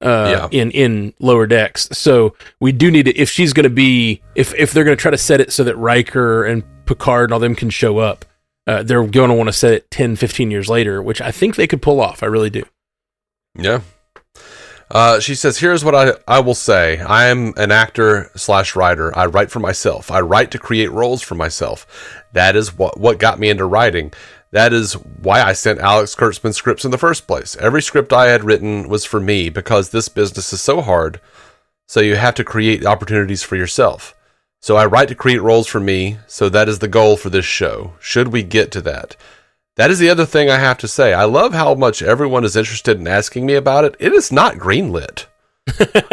in Lower Decks. So we do need to, if she's going to be, if they're going to try to set it so that Riker and Picard and all them can show up, they're going to want to set it 10, 15 years later, which I think they could pull off. I really do. Yeah. She says, here's what I will say. I am an actor/writer. I write for myself. I write to create roles for myself. That is what got me into writing. That is why I sent Alex Kurtzman scripts in the first place. Every script I had written was for me, because this business is so hard. So you have to create opportunities for yourself. So I write to create roles for me. So that is the goal for this show. Should we get to that? That is the other thing I have to say. I love how much everyone is interested in asking me about it. It is not greenlit.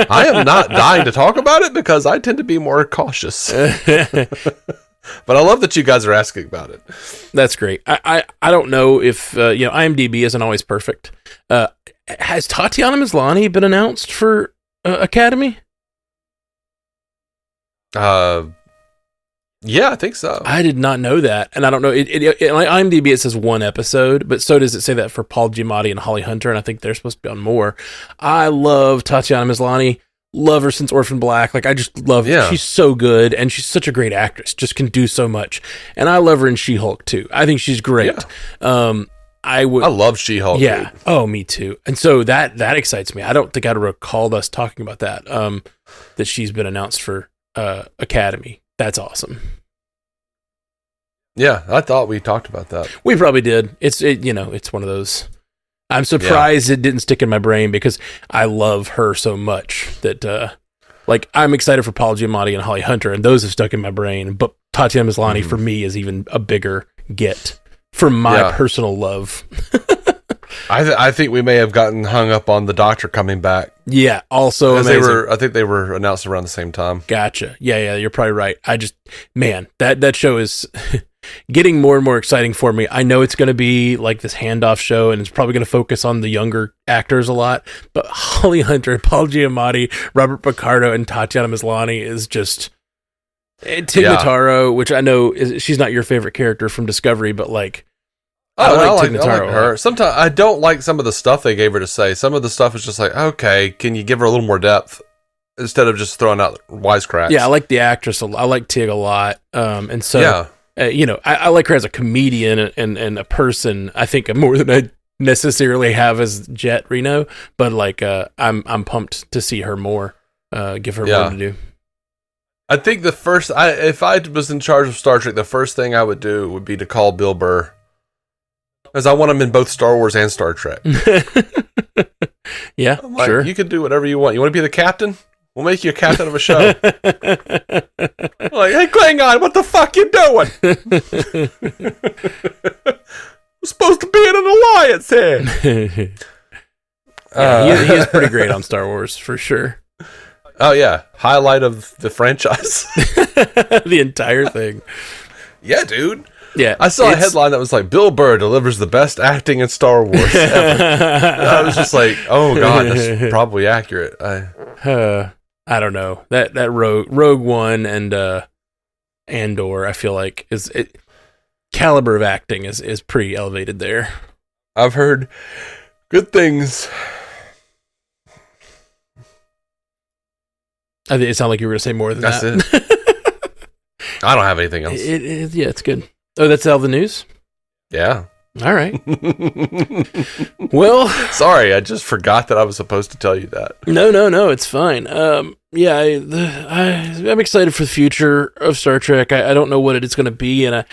I am not dying to talk about it because I tend to be more cautious. But I love that you guys are asking about it. That's great. I don't know if, IMDb isn't always perfect. Has Tatiana Maslany been announced for Academy? Yeah, I think so. I did not know that, and I don't know. On IMDb it says 1 episode, but so does it say that for Paul Giamatti and Holly Hunter, and I think they're supposed to be on more. I love Tatiana Maslany. Love her since Orphan Black. Like, I just love her. She's so good, and she's such a great actress. Just can do so much. And I love her in She-Hulk too. I think she's great. Yeah. I love She-Hulk. Yeah. Dude. Oh, me too. And so that excites me. I don't think I'd recalled us talking about that. That she's been announced for Academy. That's awesome. Yeah, I thought we talked about that. We probably did. It's one of those. I'm surprised it didn't stick in my brain because I love her so much that I'm excited for Paul Giamatti and Holly Hunter, and those have stuck in my brain. But Tatiana Maslany for me is even a bigger get for my personal love. I think we may have gotten hung up on the Doctor coming back. Yeah, also amazing. I think they were announced around the same time. Gotcha. Yeah, you're probably right. That show is getting more and more exciting for me. I know it's going to be like this handoff show, and it's probably going to focus on the younger actors a lot. But Holly Hunter, Paul Giamatti, Robert Picardo, and Tatiana Maslany is just Tig Notaro, which I know she's not your favorite character from Discovery, but like. I like her. Sometimes I don't like some of the stuff they gave her to say. Some of the stuff is just like, okay, can you give her a little more depth instead of just throwing out wisecracks? Yeah, I like the actress. I like Tig a lot. And so, I like her as a comedian and a person. I think more than I necessarily have as Jet Reno. But like, I'm pumped to see her more. Give her more to do. I think if I was in charge of Star Trek, the first thing I would do would be to call Bill Burr. Because I want him in both Star Wars and Star Trek. Yeah, sure. You can do whatever you want. You want to be the captain? We'll make you a captain of a show. Like, hey, Klingon, what the fuck you doing? We're supposed to be in an alliance here. He is pretty great on Star Wars, for sure. Oh, yeah. Highlight of the franchise. The entire thing. Yeah, dude. Yeah, I saw a headline that was like, Bill Burr delivers the best acting in Star Wars ever. I was just like, oh god, that's probably accurate. I don't know. That Rogue One and Andor, I feel like caliber of acting is pretty elevated there. I've heard good things. I think it sounded like you were going to say more than that. That's it. I don't have anything else. It's good. Oh, that's all the news? Yeah. All right. Well, sorry, I just forgot that I was supposed to tell you that. No, it's fine. I'm excited for the future of Star Trek. I don't know what it's going to be, and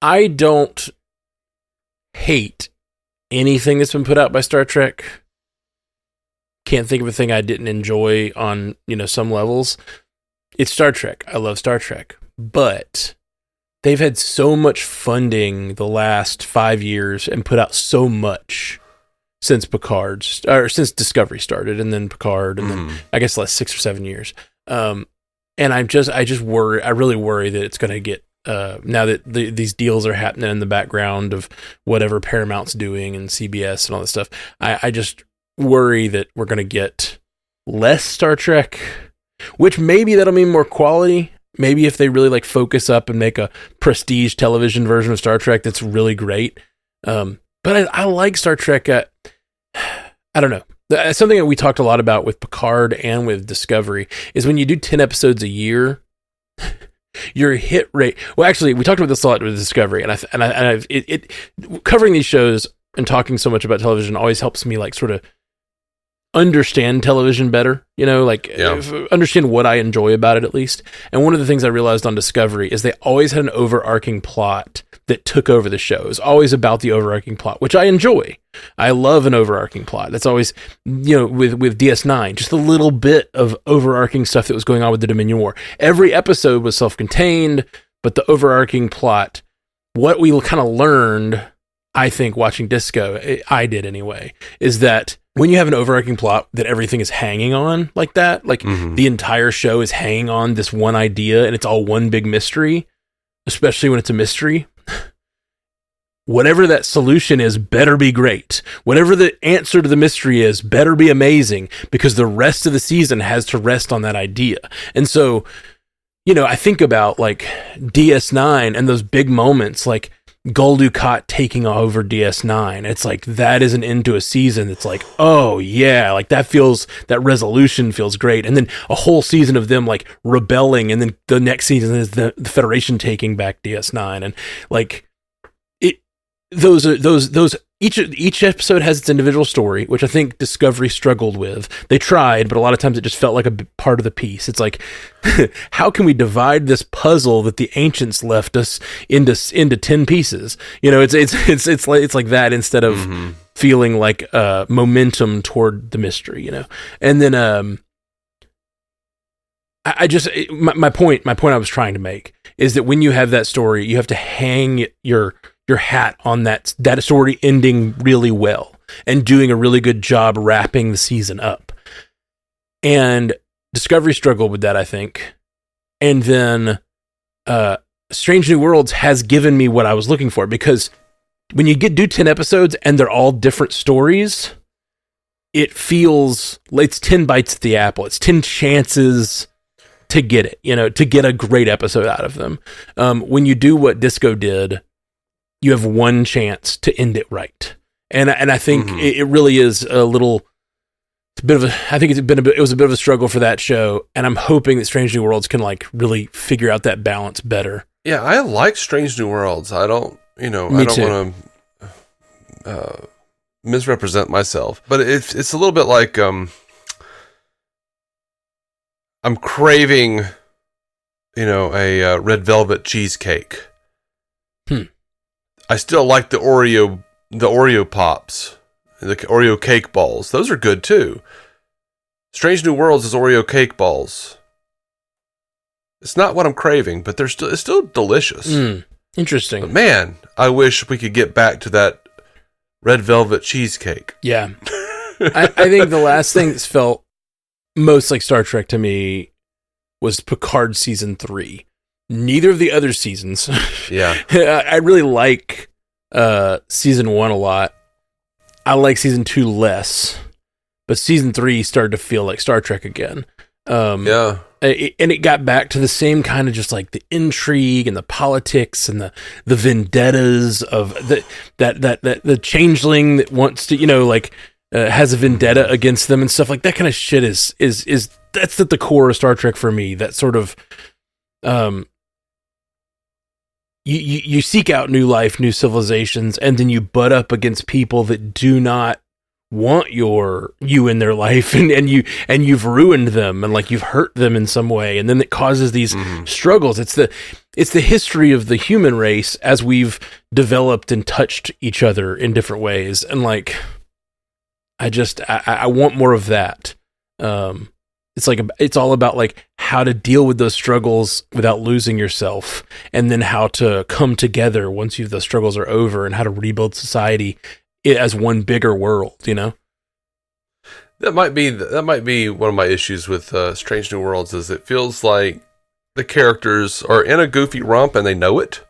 I don't hate anything that's been put out by Star Trek. Can't think of a thing I didn't enjoy on, some levels. It's Star Trek. I love Star Trek. But they've had so much funding the last 5 years and put out so much since since Discovery started, and then Picard, and then I guess the last 6 or 7 years. And I just worry. I really worry that it's going to get now that these deals are happening in the background of whatever Paramount's doing and CBS and all this stuff. I just worry that we're going to get less Star Trek. Which maybe that'll mean more quality. Maybe if they really focus up and make a prestige television version of Star Trek that's really great. But I like Star Trek. I don't know. Something that we talked a lot about with Picard and with Discovery is when you do 10 episodes a year, your hit rate. Well, actually, we talked about this a lot with Discovery, and covering these shows and talking so much about television always helps me sort of understand television better, understand what I enjoy about it at least. And one of the things I realized on Discovery is they always had an overarching plot that took over the show. It was always about the overarching plot, which I enjoy. I love an overarching plot. That's always, with DS9, just a little bit of overarching stuff that was going on with the Dominion War. Every episode was self-contained, but the overarching plot, what we kind of learned, I think, watching Disco, I did anyway, is that when you have an overarching plot that everything is hanging on like that, the entire show is hanging on this one idea and it's all one big mystery, especially when it's a mystery, whatever that solution is better be great. Whatever the answer to the mystery is better be amazing, because the rest of the season has to rest on that idea. And so, you know, I think about like DS9 and those big moments, like Gul Dukat taking over DS9. It's like, that is an end to a season. It's like, oh yeah, like that resolution feels great. And then a whole season of them like rebelling, and then the next season is the Federation taking back DS9. And like, each episode has its individual story, which I think Discovery struggled with. They tried, but a lot of times it just felt like a part of the piece. It's like, how can we divide this puzzle that the ancients left us into 10 pieces? You know, it's like that, instead of feeling like momentum toward the mystery, you know. And then my point I was trying to make is that when you have that story, you have to hang your hat on that story ending really well and doing a really good job wrapping the season up. And Discovery struggled with that, I think. And then Strange New Worlds has given me what I was looking for, because when you do 10 episodes and they're all different stories, it feels like it's 10 bites at the apple. It's 10 chances to get it, you know, to get a great episode out of them. When you do what Disco did, you have one chance to end it right. And I think it really is it was a bit of a struggle for that show. And I'm hoping that Strange New Worlds can like really figure out that balance better. Yeah, I like Strange New Worlds. I don't want to misrepresent myself, but it's a little bit like I'm craving, you know, a red velvet cheesecake. I still like the Oreo pops, the Oreo cake balls. Those are good too. Strange New Worlds is Oreo cake balls. It's not what I'm craving, but it's still delicious. Interesting. But man, I wish we could get back to that red velvet cheesecake. Yeah. I think the last thing that's felt most like Star Trek to me was Picard season 3. Neither of the other seasons. Yeah. I really like season 1 a lot. I like season 2 less, but season 3 started to feel like Star Trek again. Yeah. And it got back to the same kind of just like the intrigue and the politics and the vendettas of the changeling that wants to, you know, like has a vendetta against them and stuff like that. Kind of shit is that's at the core of Star Trek for me. That sort of you seek out new life, new civilizations, and then you butt up against people that do not want you in their life, and you've ruined them, and like you've hurt them in some way, and then it causes these struggles. It's the history of the human race as we've developed and touched each other in different ways, and like I want more of that. It's all about like how to deal with those struggles without losing yourself, and then how to come together once those struggles are over, and how to rebuild society as one bigger world, you know? That might be one of my issues with Strange New Worlds, is it feels like the characters are in a goofy romp and they know it.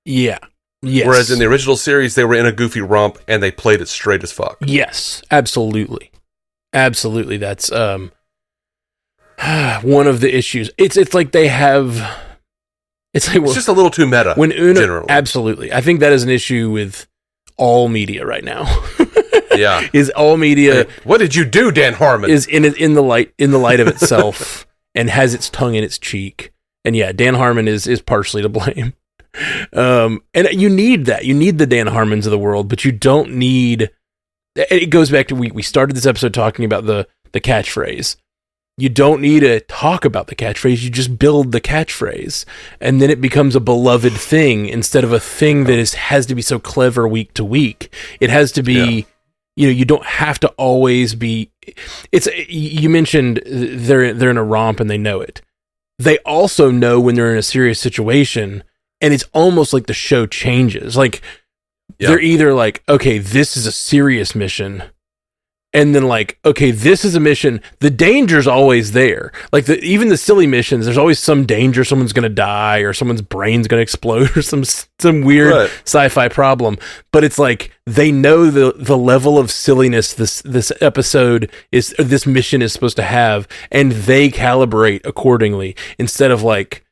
Yeah. Yes. Whereas in the original series, they were in a goofy romp and they played it straight as fuck. Yes, absolutely. Absolutely. That's one of the issues. It's like they have... It's just a little too meta, generally. Absolutely. I think that is an issue with all media right now. Yeah. Is all media... Hey, what did you do, Dan Harmon? Is in the light of itself and has its tongue in its cheek. And yeah, Dan Harmon is partially to blame. And you need that. You need the Dan Harmons of the world, but you don't need... It goes back to... We started this episode talking about the catchphrase. You don't need to talk about the catchphrase. You just build the catchphrase, and then it becomes a beloved thing instead of a thing that has to be so clever week to week. It has to be, you don't have to always be. You mentioned they're in a romp and they know it. They also know when they're in a serious situation, and it's almost like the show changes. Like they're either like, okay, this is a serious mission, and then like, okay, this is a mission. The danger's always there. Like even the silly missions, there's always some danger. Someone's going to die or someone's brain's going to explode or some weird sci-fi problem. But it's like, they know the level of silliness this episode is, or this mission is supposed to have, and they calibrate accordingly instead of like,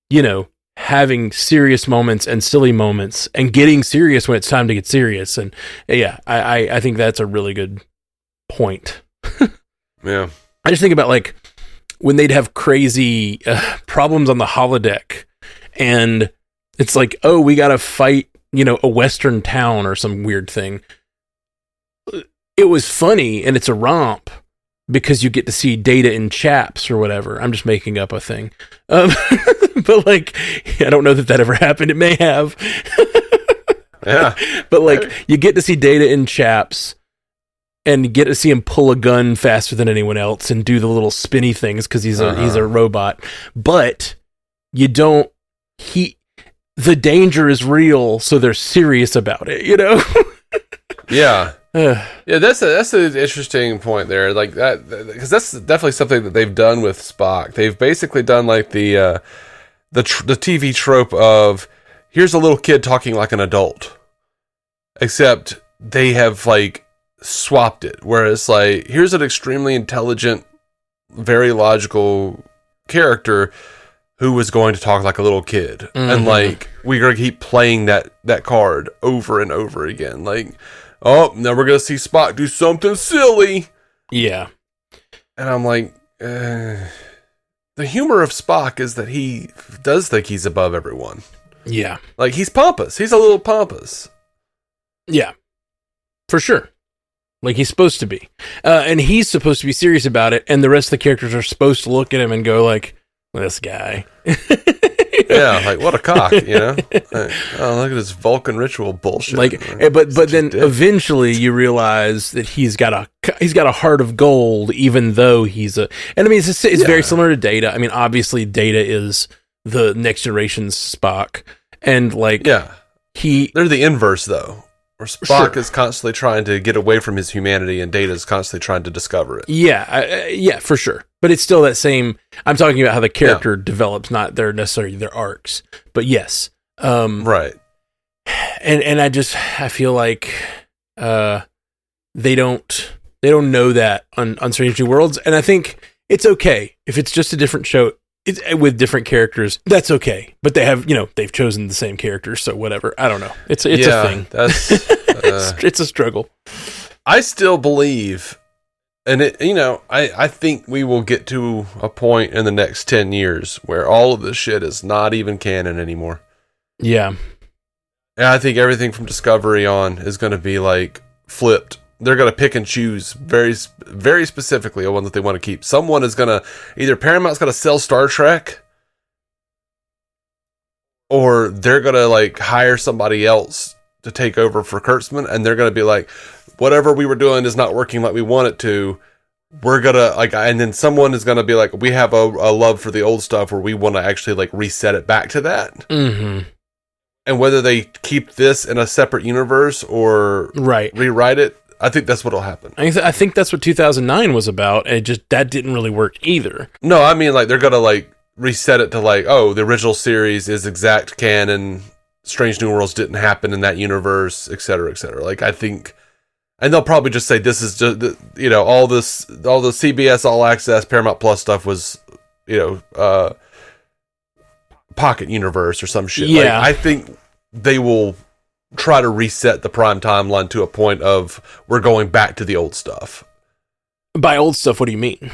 you know, having serious moments and silly moments and getting serious when it's time to get serious. And yeah, I think that's a really good point. Yeah. I just think about like when they'd have crazy problems on the holodeck and it's like, oh, we got to fight, you know, a Western town or some weird thing. It was funny and it's a romp because you get to see Data in chaps or whatever. I'm just making up a thing. But like, I don't know that ever happened. It may have. Yeah. But like, you get to see Data in chaps and you get to see him pull a gun faster than anyone else and do the little spinny things because he's a robot. But you don't, the danger is real, so they're serious about it, you know? Yeah. Yeah, that's an interesting point there, like that, because that's definitely something that they've done with Spock. They've basically done like the TV trope of here's a little kid talking like an adult, except they have like swapped it, where it's like here's an extremely intelligent, very logical character who was going to talk like a little kid, and like we're gonna keep playing that card over and over again, like. Oh, now we're going to see Spock do something silly. Yeah. And I'm like, the humor of Spock is that he does think he's above everyone. Yeah. Like, he's pompous. He's a little pompous. Yeah. For sure. Like, he's supposed to be. And he's supposed to be serious about it, and the rest of the characters are supposed to look at him and go like, this guy. Yeah, like what a cock, you know? Like, oh, look at this Vulcan ritual bullshit. Like, but then eventually you realize that he's got a heart of gold, even though he's and I mean it's very similar to Data. I mean, obviously Data is the Next Generation's Spock, and like they're the inverse though. Where Spock is constantly trying to get away from his humanity, and Data is constantly trying to discover it. Yeah, yeah, for sure. But it's still that same. I'm talking about how the character develops, not necessarily their arcs. But yes, right. And I feel like they don't know that on Strange New Worlds, and I think it's okay if it's just a different show. It's with different characters. That's okay, but they've chosen the same characters, so whatever. I don't know. It's a thing. That's it's a struggle. I still believe, and I think we will get to a point in the next 10 years where all of this shit is not even canon anymore. Yeah, and I think everything from Discovery on is going to be like flipped. They're going to pick and choose very, very specifically a one that they want to keep. Someone is going to, either Paramount's going to sell Star Trek, or they're going to like hire somebody else to take over for Kurtzman, and they're going to be like, whatever we were doing is not working like we want it to. We're going to like, and then someone is going to be like, we have a love for the old stuff where we want to actually like reset it back to that. Mm-hmm. And whether they keep this in a separate universe or rewrite it, I think that's what'll happen. I think that's what 2009 was about, and that didn't really work either. No, I mean, like, they're gonna, like, reset it to, like, oh, the original series is exact canon, Strange New Worlds didn't happen in that universe, et cetera, et cetera. Like, I think, and they'll probably just say this is just, all the CBS All Access, Paramount Plus stuff was, Pocket Universe or some shit. Yeah. Like, I think they will try to reset the prime timeline to a point of we're going back to the old stuff. By old stuff, what do you mean?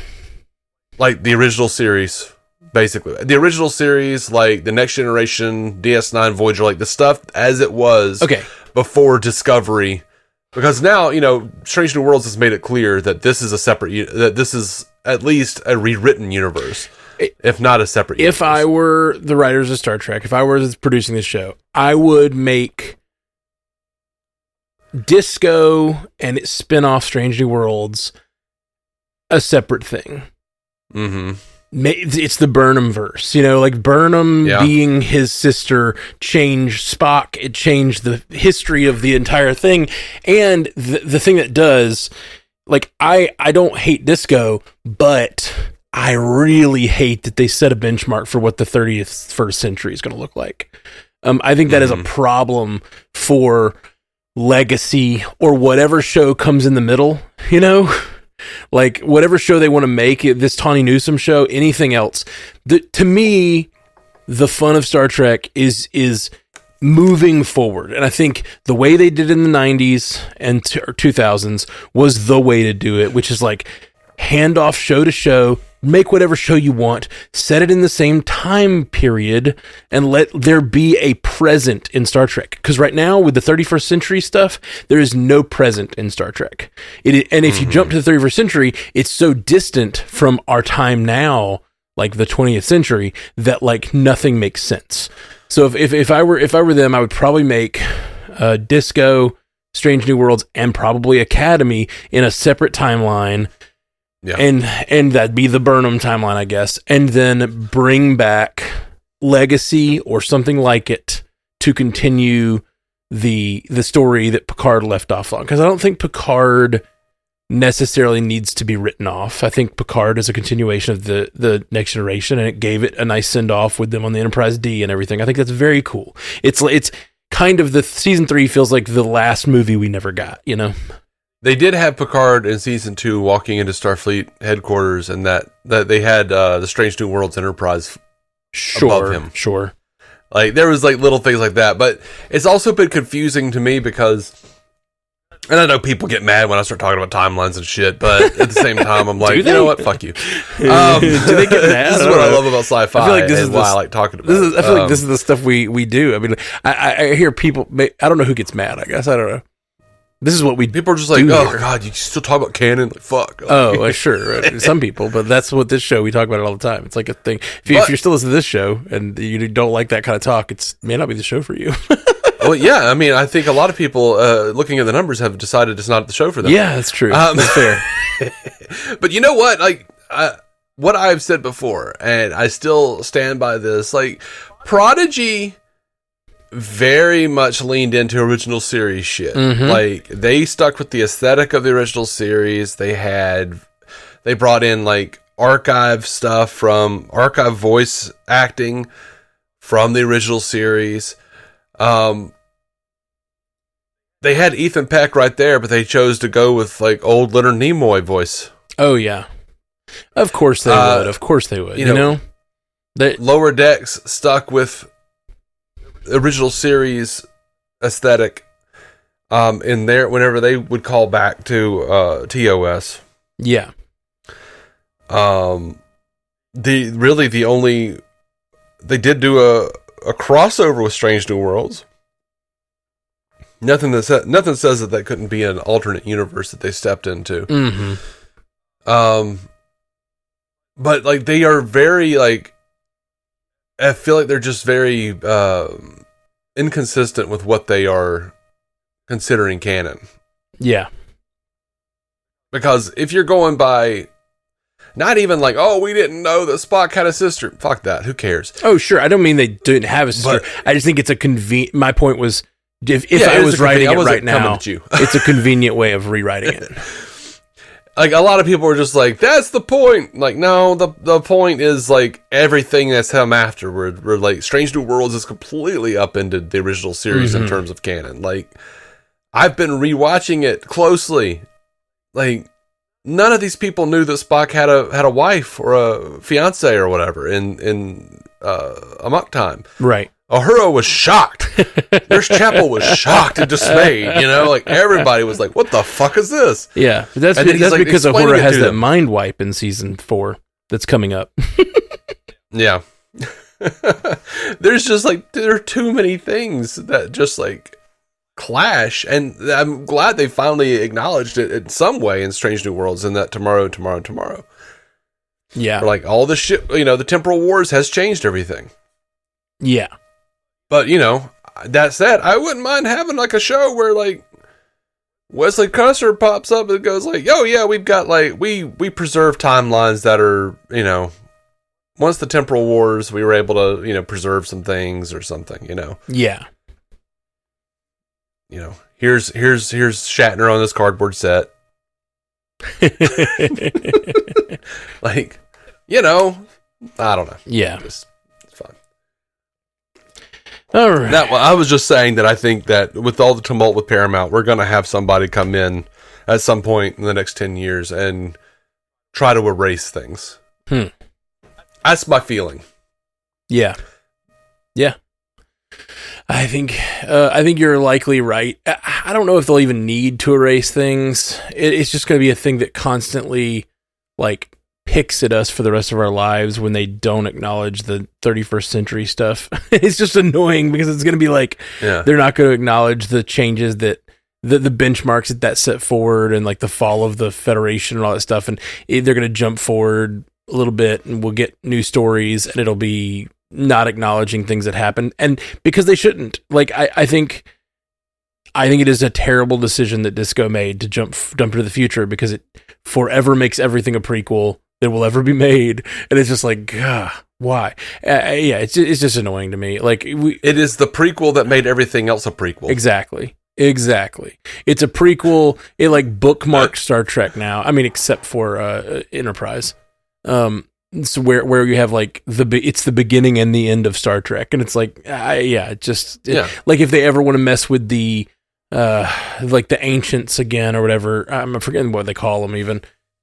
Like the original series, basically. The original series, like the Next Generation, DS9, Voyager, like the stuff as it was before Discovery. Because now, Strange New Worlds has made it clear that this is that this is at least a rewritten universe. If not a separate universe. If I were the writers of Star Trek, if I were producing this show, I would make Disco and its spin-off Strange New Worlds a separate thing. Mm-hmm. It's the Burnham verse, like Burnham being his sister changed Spock. It changed the history of the entire thing. And the thing that does like I don't hate Disco, but I really hate that they set a benchmark for what the 31st century is going to look like. I think that is a problem for Legacy or whatever show comes in the middle, you know, like whatever show they want to make, this Tawny Newsome show, anything else. To me, the fun of Star Trek is moving forward. And I think the way they did it in the 90s and 2000s was the way to do it, which is like hand off show to show, make whatever show you want, set it in the same time period, and let there be a present in Star Trek. Because right now, with the 31st century stuff, there is no present in Star Trek. And if you jump to the 31st century, it's so distant from our time now, like the 20th century, that like nothing makes sense. So if I were them, I would probably make Disco, Strange New Worlds, and probably Academy in a separate timeline. Yeah. And that'd be the Burnham timeline, I guess. And then bring back Legacy or something like it to continue the story that Picard left off on. Because I don't think Picard necessarily needs to be written off. I think Picard is a continuation of the Next Generation, and it gave it a nice send-off with them on the Enterprise D and everything. I think that's very cool. It's kind of the season 3 feels like the last movie we never got, you know? They did have Picard in season 2 walking into Starfleet headquarters, and that they had the Strange New Worlds Enterprise above him. Sure. Like there was like little things like that, but it's also been confusing to me because, and I know people get mad when I start talking about timelines and shit, but at the same time, I'm like, you know what? Fuck you. Do they get mad? This is what I love about sci-fi. I feel like this is why I like talking about it. I feel like this is the stuff we do. I mean, I hear people, I don't know who gets mad, I guess. I don't know. This is what we people are just like, oh god, you still talk about canon? Like, fuck. Oh, sure. Some people, but that's what this show, we talk about it all the time. It's like a thing. If you're still listening to this show and you don't like that kind of talk, it may not be the show for you. Well, yeah, I mean, I think a lot of people looking at the numbers have decided it's not the show for them. Yeah, that's true. That's fair. But you know what? Like, what I've said before, and I still stand by this, like, Prodigy very much leaned into original series shit. Mm-hmm. Like, they stuck with the aesthetic of the original series. They brought in, like, archive stuff from archive voice acting from the original series. They had Ethan Peck right there, but they chose to go with like old Leonard Nimoy voice. Oh yeah, of course they would. Of course they would. You know? Lower Decks stuck with original series aesthetic. In there, whenever they would call back to TOS. Yeah. They did do a crossover with Strange New Worlds. Nothing says that couldn't be an alternate universe that they stepped into. Mm-hmm. But like they are very like, I feel like they're just very inconsistent with what they are considering canon. Yeah. Because if you're going by, not even like, oh, we didn't know that Spock had a sister. Fuck that. Who cares? Oh, sure. I don't mean they didn't have a sister. But I just think it's a convenient. My point was, if I was writing it right now, it's a convenient way of rewriting it. Like a lot of people are just like, that's the point. Like, no, the point is like everything that's come afterward. Where like Strange New Worlds is completely upended the original series in terms of canon. Like, I've been rewatching it closely. Like, none of these people knew that Spock had a wife or a fiance or whatever in Amok Time. Right. Uhura was shocked. Nurse Chapel was shocked and dismayed. You know, like everybody was like, "What the fuck is this?" Yeah, that's because Uhura has that mind wipe in season 4 that's coming up. Yeah. There's just like there are too many things that just like clash, and I'm glad they finally acknowledged it in some way in Strange New Worlds, and that tomorrow. Yeah, or like all the shit, you know, the temporal wars has changed everything. Yeah, but you know, that said, I wouldn't mind having like a show where like Wesley Crusher pops up and goes like, "Oh yeah, we've got like we preserve timelines that are, you know, once the temporal wars, we were able to, you know, preserve some things or something, you know." Yeah. You know, here's Shatner on this cardboard set. Like, you know, I don't know. Yeah. It's fine. All right. That, I was just saying that I think that with all the tumult with Paramount, we're going to have somebody come in at some point in the next 10 years and try to erase things. That's my feeling. Yeah. Yeah. I think you're likely right. I don't know if they'll even need to erase things. It's just going to be a thing that constantly, like, picks at us for the rest of our lives when they don't acknowledge the 31st century stuff. It's just annoying because it's going to be like, they're not going to acknowledge the changes that the benchmarks that set forward and like the fall of the Federation and all that stuff. And they're going to jump forward a little bit and we'll get new stories and it'll be not acknowledging things that happened. And because they shouldn't, like, I think it is a terrible decision that Disco made to jump into the future because it forever makes everything a prequel that will ever be made. And it's just like, why? Yeah, it's just annoying to me. Like, it is the prequel that made everything else a prequel. Exactly. It's a prequel. It like bookmarks Star Trek now. I mean, except for Enterprise. So where you have like it's the beginning and the end of Star Trek, and it's like, like if they ever want to mess with the like the ancients again or whatever, I'm forgetting what they call them even.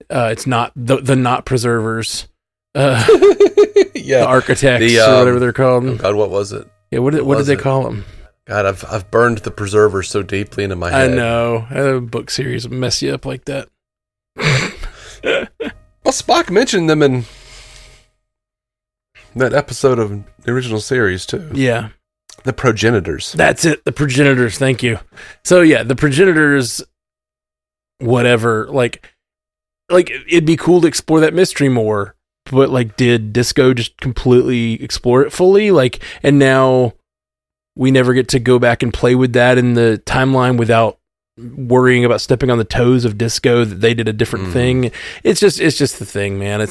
It's not the not preservers, the architects or whatever they're called. Oh God, what was it? Yeah, what did they call them? God, I've burned the preservers so deeply into my head. I know. A book series will mess you up like that. Well, Spock mentioned them in that episode of the original series too. Yeah. The progenitors. That's it. The progenitors. Thank you. So yeah, the progenitors, whatever, like it'd be cool to explore that mystery more, but like, did Disco just completely explore it fully? Like, and now we never get to go back and play with that in the timeline without worrying about stepping on the toes of Disco that they did a different thing. It's just the thing, man.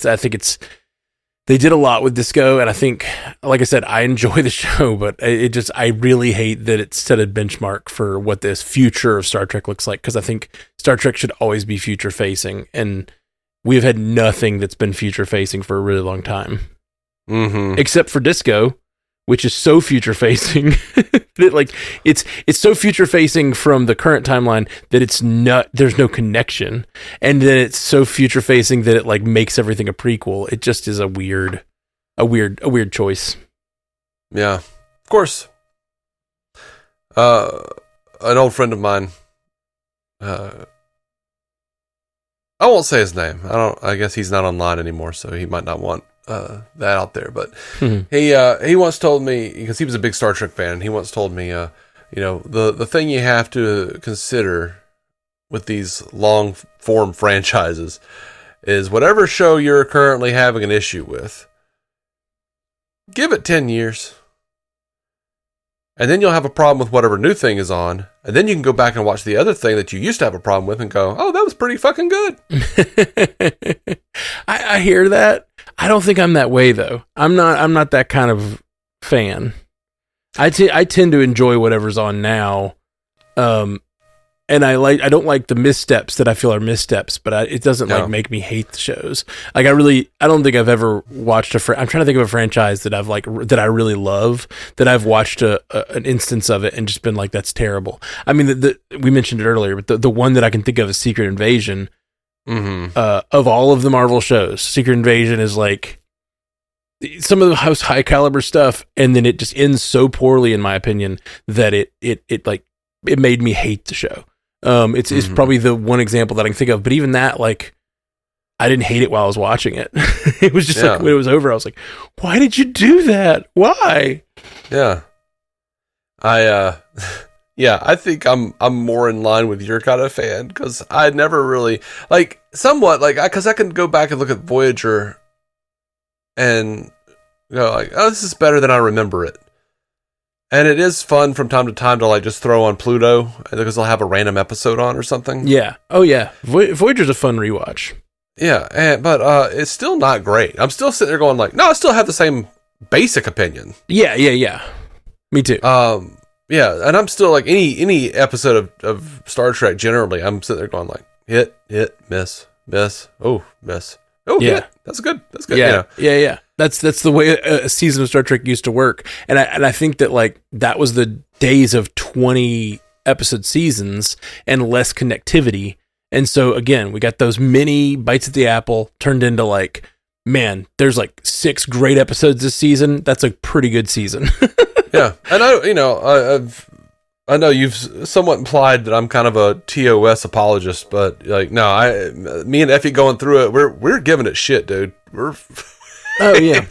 They did a lot with Disco, and I think, like I said, I enjoy the show, but I really hate that it set a benchmark for what this future of Star Trek looks like, because I think Star Trek should always be future facing, and we've had nothing that's been future facing for a really long time. Except for Disco, which is so future facing that like it's so future facing from the current timeline that there's no connection, and then it's so future facing that it like makes everything a prequel. It just is a weird choice. Yeah, of course. An old friend of mine, I won't say his name. I guess he's not online anymore, so he might not want that out there, but he once told me, because he was a big Star Trek fan, he once told me, the thing you have to consider with these long form franchises is whatever show you're currently having an issue with, give it 10 years. And then you'll have a problem with whatever new thing is on. And then you can go back and watch the other thing that you used to have a problem with and go, oh, that was pretty fucking good. I hear that. I don't think I'm that way though. I'm not that kind of fan. I tend to enjoy whatever's on now. And I don't like the missteps that I feel are missteps, but it doesn't like make me hate the shows. Like I don't think I've ever watched I'm trying to think of a franchise that that I really love, that I've watched an instance of it and just been like, that's terrible. I mean, we mentioned it earlier, but the one that I can think of is Secret Invasion. Of all of the Marvel shows, Secret Invasion is like some of the most high caliber stuff, and then it just ends so poorly, in my opinion, that it made me hate the show. It's probably the one example that I can think of, but even that, like, I didn't hate it while I was watching it. It was just like when it was over, I was like, why did you do that? Why? Yeah. I think I'm more in line with your kind of fan, because I never really like somewhat like because I can go back and look at Voyager and go like, oh, this is better than I remember it. And it is fun from time to time to like just throw on Pluto because they'll have a random episode on or something. Yeah. Oh yeah. Voyager's a fun rewatch. Yeah, but it's still not great. I'm still sitting there going like, no, I still have the same basic opinion. Yeah. Me too. Yeah, and I'm still like any episode of Star Trek generally, I'm sitting there going like hit, miss, Miss. Oh, yeah. That's good. That's good. Yeah, yeah. That's the way a season of Star Trek used to work, and I think that like that was the days of 20 episode seasons and less connectivity, and so again we got those mini bites at the apple turned into like, man, there's like 6 great episodes this season. That's a pretty good season. Yeah, and I know you've somewhat implied that I'm kind of a TOS apologist, but like, no, me and Effie going through it, we're giving it shit, dude. Oh yeah.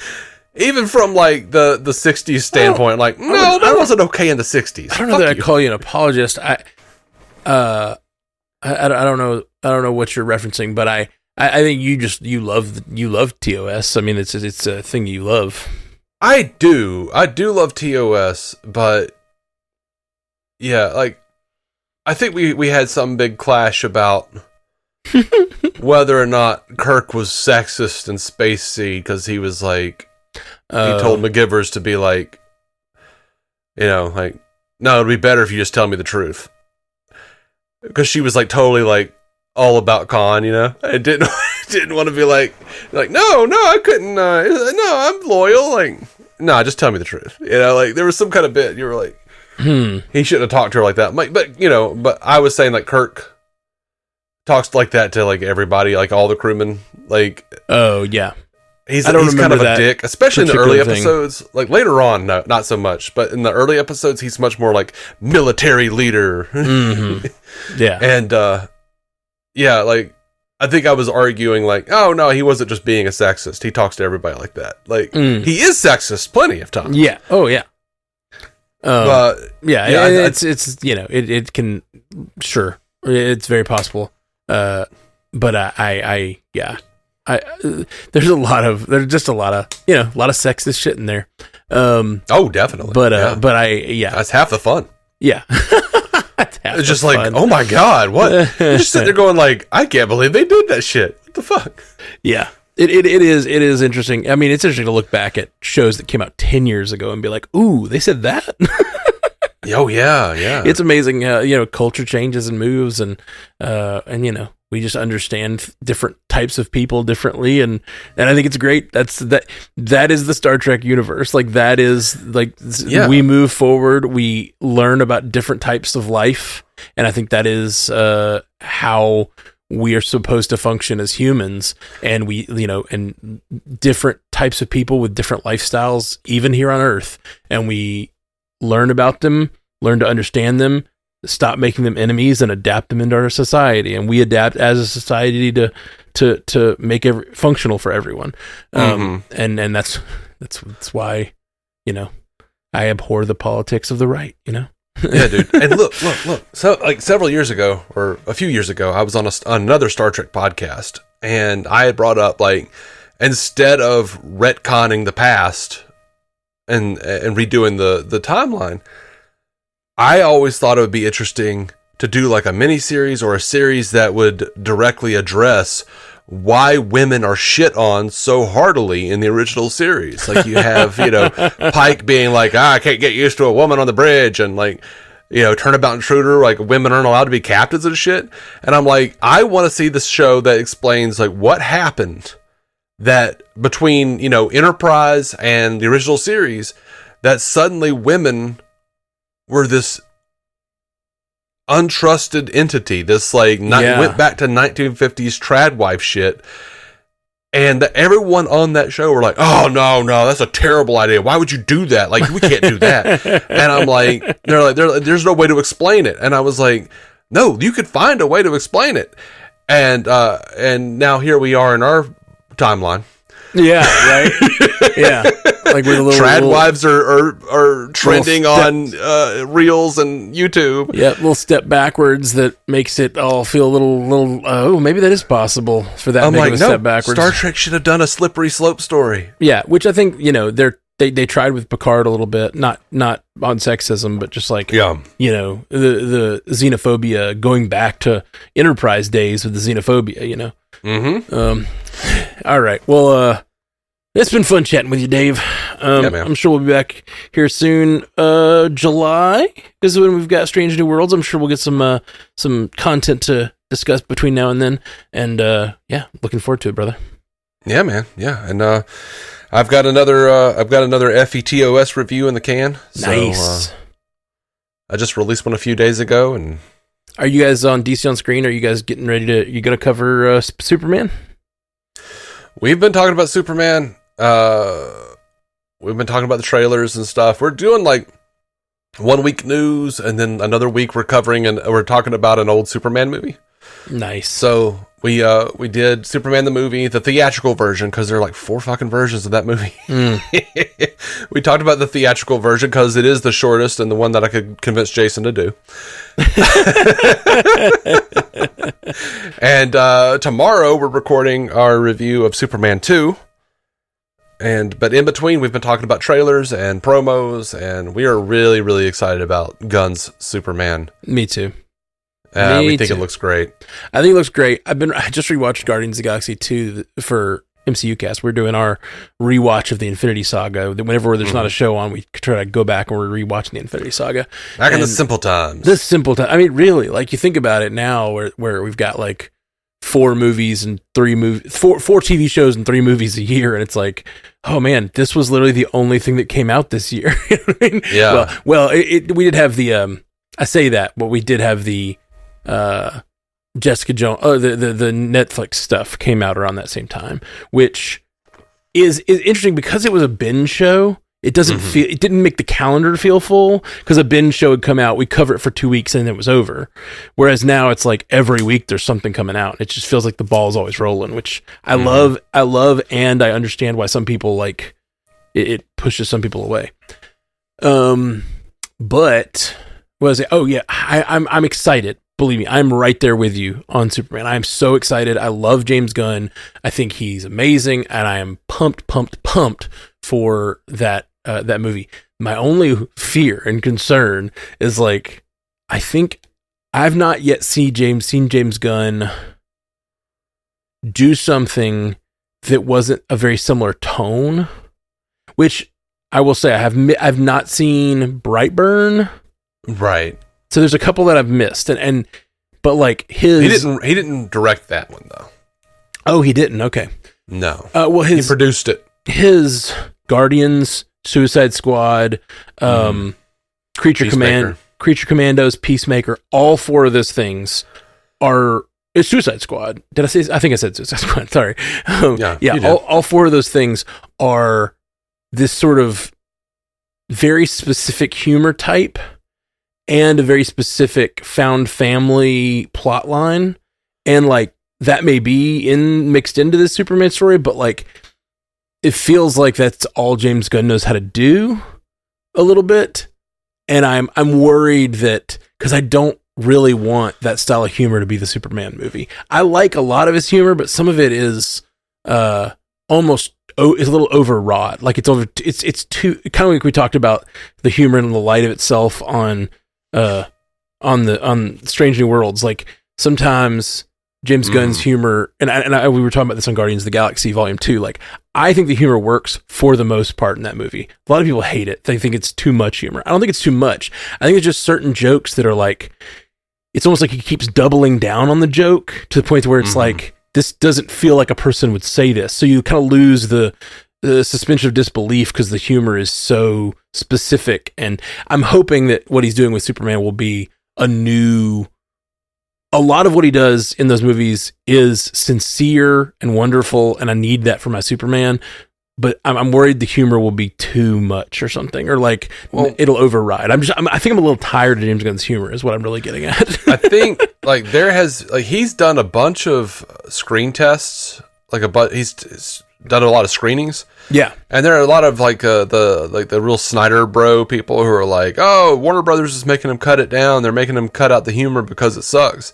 Even from like the 60s standpoint, like, no, that wasn't okay in the 60s. I don't know that I call you an apologist. I don't know what you're referencing, but I think you love TOS. I mean, it's a thing you love. I do love TOS, but yeah, like, I think we had some big clash about whether or not Kirk was sexist in Space Seed, because he was like, he told McGivers to be like, like, no, it'd be better if you just tell me the truth. Because she was like totally like all about Khan, I didn't want to be like, no, I couldn't, no, I'm loyal. Like, no, just tell me the truth. Like there was some kind of bit, you were like, he shouldn't have talked to her like that. But I was saying like Kirk talks like that to like everybody, like all the crewmen. Like, oh yeah, he's kind of a dick, especially in the early episodes. Like later on, no, not so much. But in the early episodes, he's much more like military leader. Mm-hmm. Yeah, and yeah, like I think I was arguing like, oh no, he wasn't just being a sexist. He talks to everybody like that. Like he is sexist plenty of times. Yeah. Oh yeah. It's it can, sure, it's very possible. But there's just a lot of sexist shit in there. Oh, definitely. But that's half the fun. Yeah. It's just like, fun. Oh my God, what? You're just sitting there going like, I can't believe they did that shit. What the fuck? Yeah. It is interesting. I mean, it's interesting to look back at shows that came out 10 years ago and be like, ooh, they said that. Oh yeah. It's amazing how, culture changes and moves and we just understand different types of people differently, and I think it's great. That is the Star Trek universe. Like that is like, we move forward, we learn about different types of life, and I think that is how we are supposed to function as humans, and we, and different types of people with different lifestyles, even here on Earth, and we learn about them, learn to understand them, stop making them enemies, and adapt them into our society. And we adapt as a society to make it functional for everyone. And that's why, I abhor the politics of the right, Yeah, dude. And look. So, like several years ago, or a few years ago, I was on another Star Trek podcast, and I had brought up like, instead of retconning the past and redoing the timeline, I always thought it would be interesting to do like a mini series or a series that would directly address why women are shit on so heartily in the original series. Like you have, Pike being like, I can't get used to a woman on the bridge, and like, Turnabout Intruder, like women aren't allowed to be captains and shit. And I'm like, I want to see this show that explains like what happened that between, Enterprise and the original series, that suddenly women were this untrusted entity, this like went back to 1950s trad wife shit, and everyone on that show were like, oh no, that's a terrible idea, why would you do that, like we can't do that. And I'm like, they're like, there's no way to explain it. And I was like, no, you could find a way to explain it. And now here we are in our timeline. Yeah, right. Yeah, like with a little trad wives are trending on Reels and YouTube. Yeah, little step backwards that makes it all feel a little. Oh, maybe that is possible for that. I'm big like, of a step backwards. Star Trek should have done a slippery slope story. Yeah, which I think they tried with Picard a little bit, not on sexism, but just like the xenophobia, going back to Enterprise days with the xenophobia. All right. Well, it's been fun chatting with you, Dave. I'm sure we'll be back here soon. July is when we've got Strange New Worlds. I'm sure we'll get some content to discuss between now and then. And yeah, looking forward to it, brother. Yeah, man. Yeah, and I've got another FETOS review in the can. Nice. So, I just released one a few days ago, and are you guys on DC on Screen? Are you guys getting ready to? You gonna cover Superman? We've been talking about Superman. We've been talking about the trailers and stuff. We're doing like 1 week news, and then another week we're covering and we're talking about an old Superman movie. Nice. So we did Superman the movie, the theatrical version, because there are like 4 fucking versions of that movie. We talked about the theatrical version because it is the shortest and the one that I could convince Jason to do. And tomorrow we're recording our review of Superman 2. But in between, we've been talking about trailers and promos, and we are really, really excited about Gunn's Superman. Me too. We think it looks great. I think it looks great. I just rewatched Guardians of the Galaxy 2 for MCU Cast. We're doing our rewatch of the Infinity Saga. Whenever there's not a show on, we try to go back and we're rewatching the Infinity Saga. Back in the simple times. The simple time. I mean, really, like you think about it now, where we've got like 4 movies and 3 movies, 4 TV shows and 3 movies a year, and it's like, oh man, this was literally the only thing that came out this year. You know what I mean? Yeah. Well, we did have the I say that, but we did have the Jessica Jones, the Netflix stuff came out around that same time, which is interesting because it was a binge show. It doesn't feel, it didn't make the calendar feel full because a binge show would come out, we cover it for 2 weeks and then it was over. Whereas now it's like every week there's something coming out. It just feels like the ball is always rolling, which I love, and I understand why some people like it pushes some people away. But what was it? Oh yeah, I'm excited. Believe me, I'm right there with you on Superman. I'm so excited. I love James Gunn. I think he's amazing, and I am pumped for that movie. My only fear and concern is like, I think I've not yet seen James Gunn do something that wasn't a very similar tone. Which I will say, I've not seen Brightburn. Right. So there's a couple that I've missed, but like his he didn't direct that one though. Oh, he didn't. Okay. No. Well, he produced it. His Guardians, Suicide Squad, Creature Commandos, Peacemaker. All 4 of those things are Suicide Squad. Did I say? I think I said Suicide Squad. Sorry. Yeah. All 4 of those things are this sort of very specific humor type. And a very specific found family plot line. And like that may be mixed into this Superman story, but like it feels like that's all James Gunn knows how to do a little bit. And I'm worried that because I don't really want that style of humor to be the Superman movie. I like a lot of his humor, but some of it is almost is a little overwrought. Like it's too kind of like we talked about the humor and the light of itself on Strange New Worlds. Like sometimes James Gunn's humor, and we were talking about this on Guardians of the Galaxy Volume 2. Like I think the humor works for the most part in that movie. A lot of people hate it; they think it's too much humor. I don't think it's too much. I think it's just certain jokes that are like, it's almost like he keeps doubling down on the joke to the point where it's like, this doesn't feel like a person would say this. So you kind of lose the suspension of disbelief because the humor is so specific. And I'm hoping that what he's doing with Superman will be a lot of what he does in those movies is sincere and wonderful, and I need that for my Superman. But I'm worried the humor will be too much or something, or like it'll override. I think I'm a little tired of James Gunn's humor is what I'm really getting at. I think like he's done a bunch of screen tests, he's done a lot of screenings. Yeah. And there are a lot of like the real Snyder bro people who are like, oh, Warner Brothers is making him cut it down. They're making him cut out the humor because it sucks.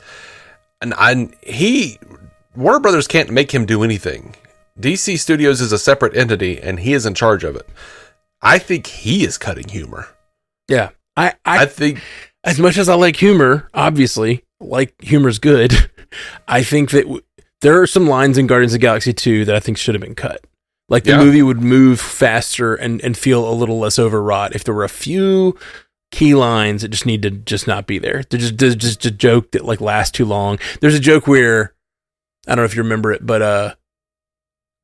And Warner Brothers can't make him do anything. DC Studios is a separate entity and he is in charge of it. I think he is cutting humor. Yeah. I think as much as I like humor, obviously, like humor's good. I think that there are some lines in Guardians of the Galaxy 2 that I think should have been cut. Like the movie would move faster and feel a little less overwrought if there were a few key lines that just need to just not be there. There's just a joke that like lasts too long. There's a joke where, I don't know if you remember it, but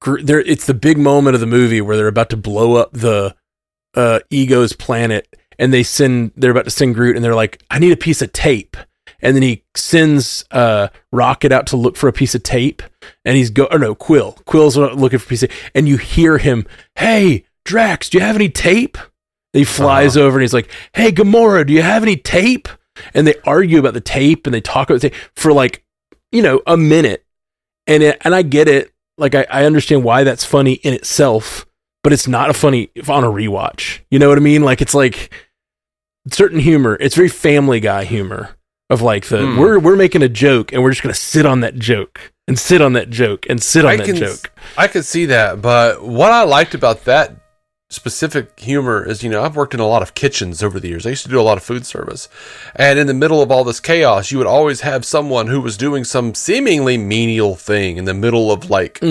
it's the big moment of the movie where they're about to blow up the Ego's planet, and they're about to send Groot, and they're like, I need a piece of tape. And then he sends Rocket out to look for a piece of tape, and Quill's looking for a piece of tape, and you hear him, hey, Drax, do you have any tape? And he flies over, and he's like, hey, Gamora, do you have any tape? And they argue about the tape, and they talk about the tape for like, a minute. And I get it. Like, I understand why that's funny in itself, but it's not funny on a rewatch. You know what I mean? Like, it's like certain humor. It's very Family Guy humor of like we're making a joke and we're just going to sit on that joke and sit on that joke and sit on that joke. I could see that. But what I liked about that specific humor is, I've worked in a lot of kitchens over the years. I used to do a lot of food service. And in the middle of all this chaos, you would always have someone who was doing some seemingly menial thing in the middle of like,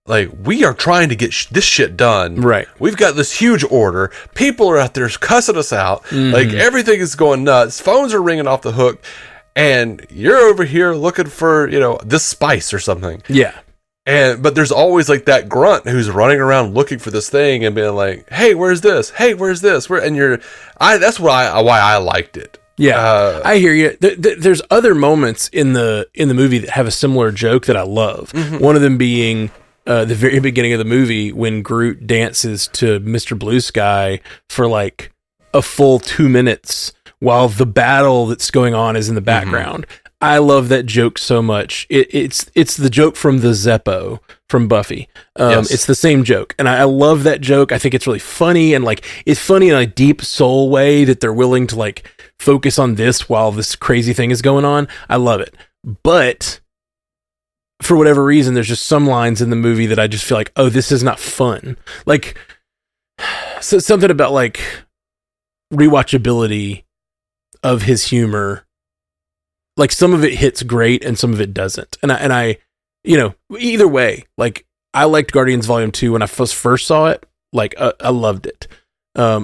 like, we are trying to get this shit done. Right. We've got this huge order. People are out there cussing us out. Like, everything is going nuts. Phones are ringing off the hook. And you're over here looking for, this spice or something. Yeah. But there's always like that grunt who's running around looking for this thing and being like, "Hey, where's this? Hey, where's this?" That's why I liked it. Yeah, I hear you. There's other moments in the movie that have a similar joke that I love. One of them being the very beginning of the movie when Groot dances to Mr. Blue Sky for like a full 2 minutes while the battle that's going on is in the background. I love that joke so much. It's the joke from the Zeppo from Buffy. Yes. It's the same joke, and I love that joke. I think it's really funny, and like it's funny in a deep soul way that they're willing to like focus on this while this crazy thing is going on. I love it, but for whatever reason, there's just some lines in the movie that I just feel like, oh, this is not fun. Like something about like rewatchability of his humor. Like some of it hits great and some of it doesn't. And I either way, like I liked Guardians Volume 2 when I first saw it. Like I loved it.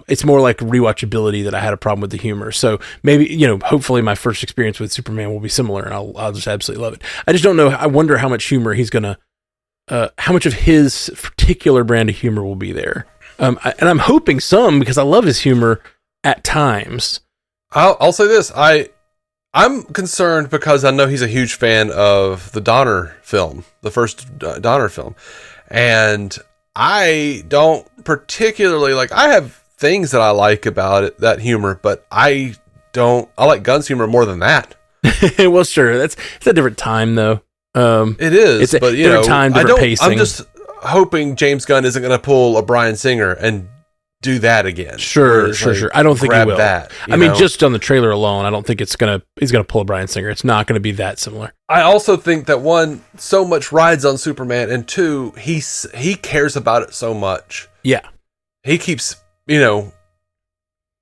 It's more like rewatchability that I had a problem with the humor. So maybe, hopefully my first experience with Superman will be similar and I'll just absolutely love it. I just don't know. I wonder how much humor he's going to, how much of his particular brand of humor will be there. And I'm hoping some, because I love his humor at times. I'll say this. I'm concerned because I know he's a huge fan of the Donner film, the first Donner film. And I don't particularly I have things that I like about it, that humor, but I like Gunn's humor more than that. Well, sure. It's a different time though. It is, it's a but different time, different pacing. I'm just hoping James Gunn isn't going to pull a Bryan Singer and do that again. Sure. I don't think he will. That, I mean, just on the trailer alone, I don't think he's gonna pull a Bryan Singer. It's not gonna be that similar. I also think that one, so much rides on Superman, and two, he cares about it so much. Yeah. He keeps,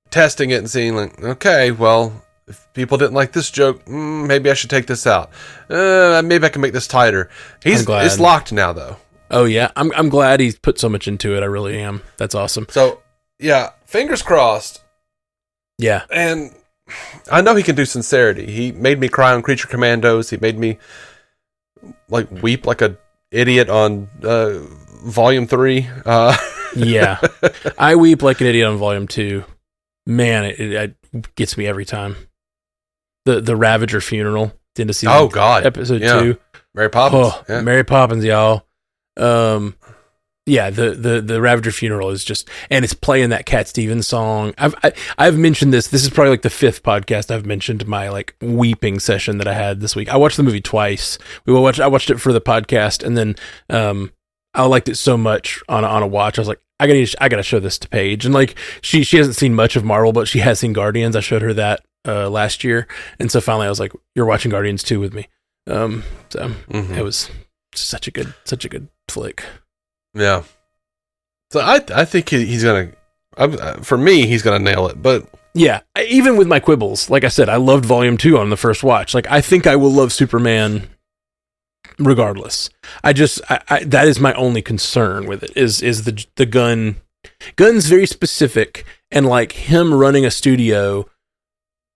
testing it and seeing like, okay, well, if people didn't like this joke, maybe I should take this out. Maybe I can make this tighter. It's locked now though. Oh yeah. I'm glad he's put so much into it. I really am. That's awesome. So yeah, fingers crossed. Yeah. And I know he can do sincerity. He made me cry on Creature Commandos. He made me weep like an idiot on Volume 3. Yeah. I weep like an idiot on Volume 2. Man, it gets me every time. The Ravager funeral at the end of season. Oh God. Episode 2. Mary Poppins. Oh, yeah. Mary Poppins, y'all. Yeah, the Ravager funeral is just, and it's playing that Cat Stevens song. I've mentioned this. This is probably the 5th podcast I've mentioned my weeping session that I had this week. I watched the movie twice. I watched it for the podcast, and then I liked it so much on a watch. I was like, I gotta show this to Paige, and she hasn't seen much of Marvel, but she has seen Guardians. I showed her that last year, and so finally I was like, you're watching Guardians 2 with me. It was such a good flick. Yeah. So I think he's gonna. For me, he's gonna nail it. But yeah, even with my quibbles, like I said, I loved Volume 2 on the first watch. I think I will love Superman regardless. I that is my only concern with it. Is the gun. Gunn's very specific, and like him running a studio,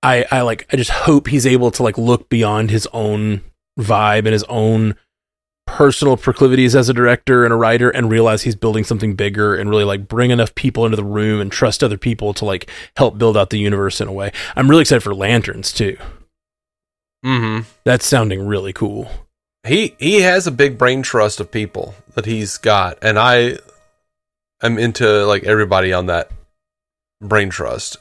I just hope he's able to like look beyond his own vibe and his own personal proclivities as a director and a writer and realize he's building something bigger and really like bring enough people into the room and trust other people to like help build out the universe in a way. I'm really excited for Lanterns too. That's sounding really cool. He has a big brain trust of people that he's got, and I'm into like everybody on that brain trust.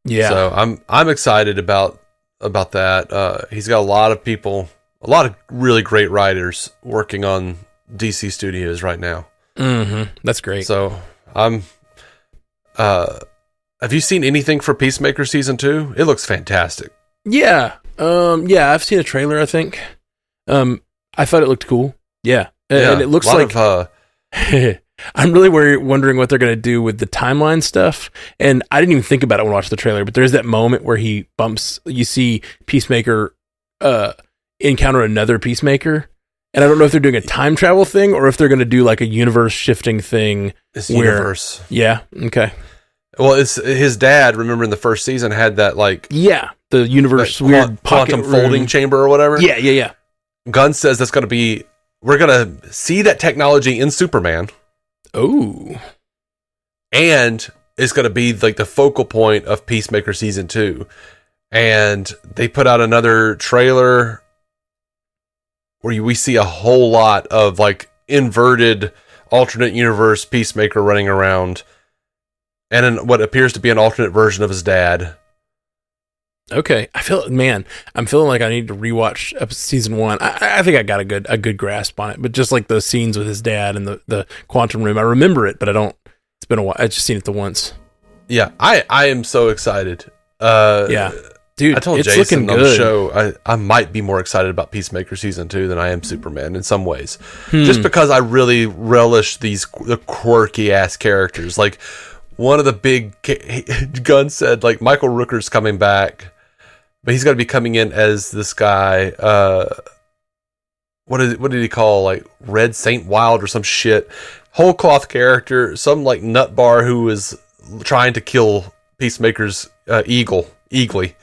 Yeah. So I'm excited about that. He's got a lot of people, a lot of really great writers working on DC Studios right now. That's great. So have you seen anything for Peacemaker season 2? It looks fantastic. Yeah. I've seen a trailer, I think. I thought it looked cool. Yeah. And it looks like I'm really wondering what they're going to do with the timeline stuff. And I didn't even think about it when I watched the trailer, but there's that moment where you see Peacemaker encounter another Peacemaker. And I don't know if they're doing a time travel thing or if they're going to do like a universe shifting thing. It's universe. Yeah. Okay. Well, it's his dad, remember in the first season, had that like... Yeah. The universe weird quantum folding chamber or whatever. Yeah. Gunn says that's going to be... We're going to see that technology in Superman. Oh. And it's going to be like the focal point of Peacemaker season 2. And they put out another trailer where we see a whole lot of like inverted alternate universe Peacemaker running around. And in what appears to be an alternate version of his dad. Okay, I'm feeling like I need to rewatch season 1. I think I got a good grasp on it, but just like those scenes with his dad and the quantum room, I remember it, but I don't. It's been a while. I just seen it the once. Yeah, I am so excited. Yeah, dude, I told it's Jason on good. the show I might be more excited about Peacemaker season 2 than I am Superman in some ways, just because I really relish the quirky ass characters. Like one of the big Gunn said, like Michael Rooker's coming back. But he's got to be coming in as this guy. What did he call, like Red Saint Wild or some shit? Whole cloth character, some like nut bar who was trying to kill Peacemaker's Eagly.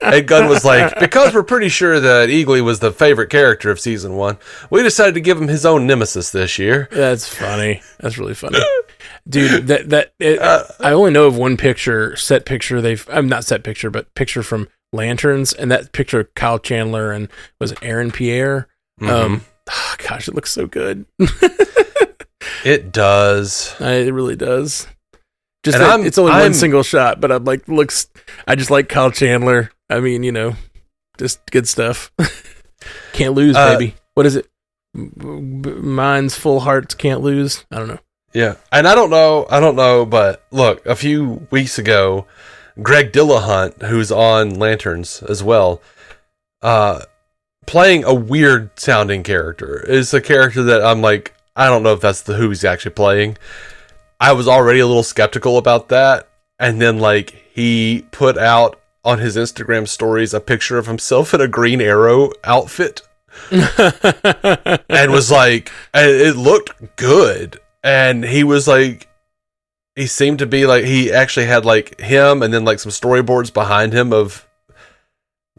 And Gunn was like, because we're pretty sure that Eagly was the favorite character of season 1, we decided to give him his own nemesis this year. That's funny. That's really funny. Dude, I only know of one set picture from Lanterns, and that picture of Kyle Chandler and was it Aaron Pierre? Gosh, it looks so good. It does. It really does. Just it's only one single shot, but I'm like, I just like Kyle Chandler. I mean, just good stuff. Can't lose, baby. What is it? Minds, full hearts, can't lose. I don't know. Yeah, and I don't know, but look, a few weeks ago, Greg Dillahunt, who's on Lanterns as well, playing a weird sounding character, is a character that I'm like, I don't know if that's who he's actually playing. I was already a little skeptical about that, and then like he put out on his Instagram stories a picture of himself in a Green Arrow outfit, and was like, it looked good. And he was like, he seemed to be like, he actually had like him and then like some storyboards behind him of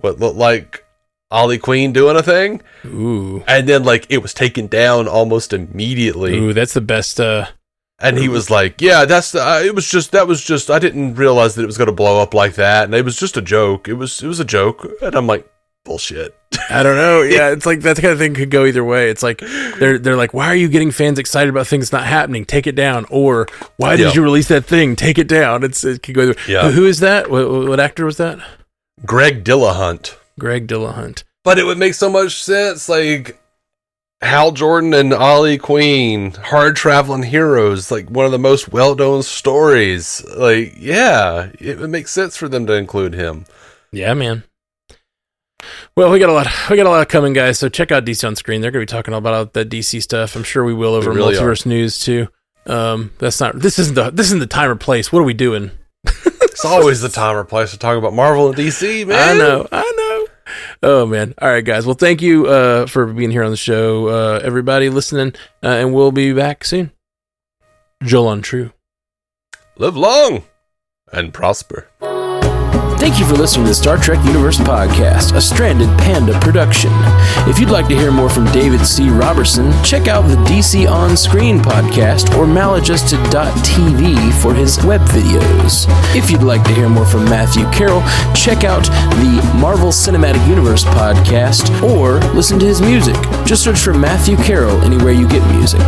what looked like Ollie Queen doing a thing. Ooh. And then like it was taken down almost immediately. Ooh, that's the best. And he was like, yeah, that was just, I didn't realize that it was going to blow up like that. And it was just a joke. It was a joke. And I'm like, bullshit. I don't know. Yeah, it's like that kind of thing could go either way. It's like they're like, why are you getting fans excited about things not happening? Take it down. Or why did you release that thing? Take it down. It could go either way. Yeah. Who is that? What actor was that? Greg Dillahunt. But it would make so much sense. Like Hal Jordan and Ollie Queen, hard traveling heroes, like one of the most well-known stories. Like, yeah, it would make sense for them to include him. Yeah, man. Well, we got a lot coming, guys. So check out DC on Screen. They're going to be talking about the DC stuff. I'm sure we will over Multiverse News too. This isn't the time or place. What are we doing? It's always the time or place to talk about Marvel and DC, man. I know. Oh man. All right, guys. Well, thank you for being here on the show, everybody listening, and we'll be back soon. Joel Untrue. live long and prosper. Thank you for listening to the Star Trek Universe Podcast, a Stranded Panda production. If you'd like to hear more from David C. Robertson, check out the DC On Screen podcast or maladjusted.tv for his web videos. If you'd like to hear more from Matthew Carroll, check out the Marvel Cinematic Universe podcast or listen to his music. Just search for Matthew Carroll anywhere you get music.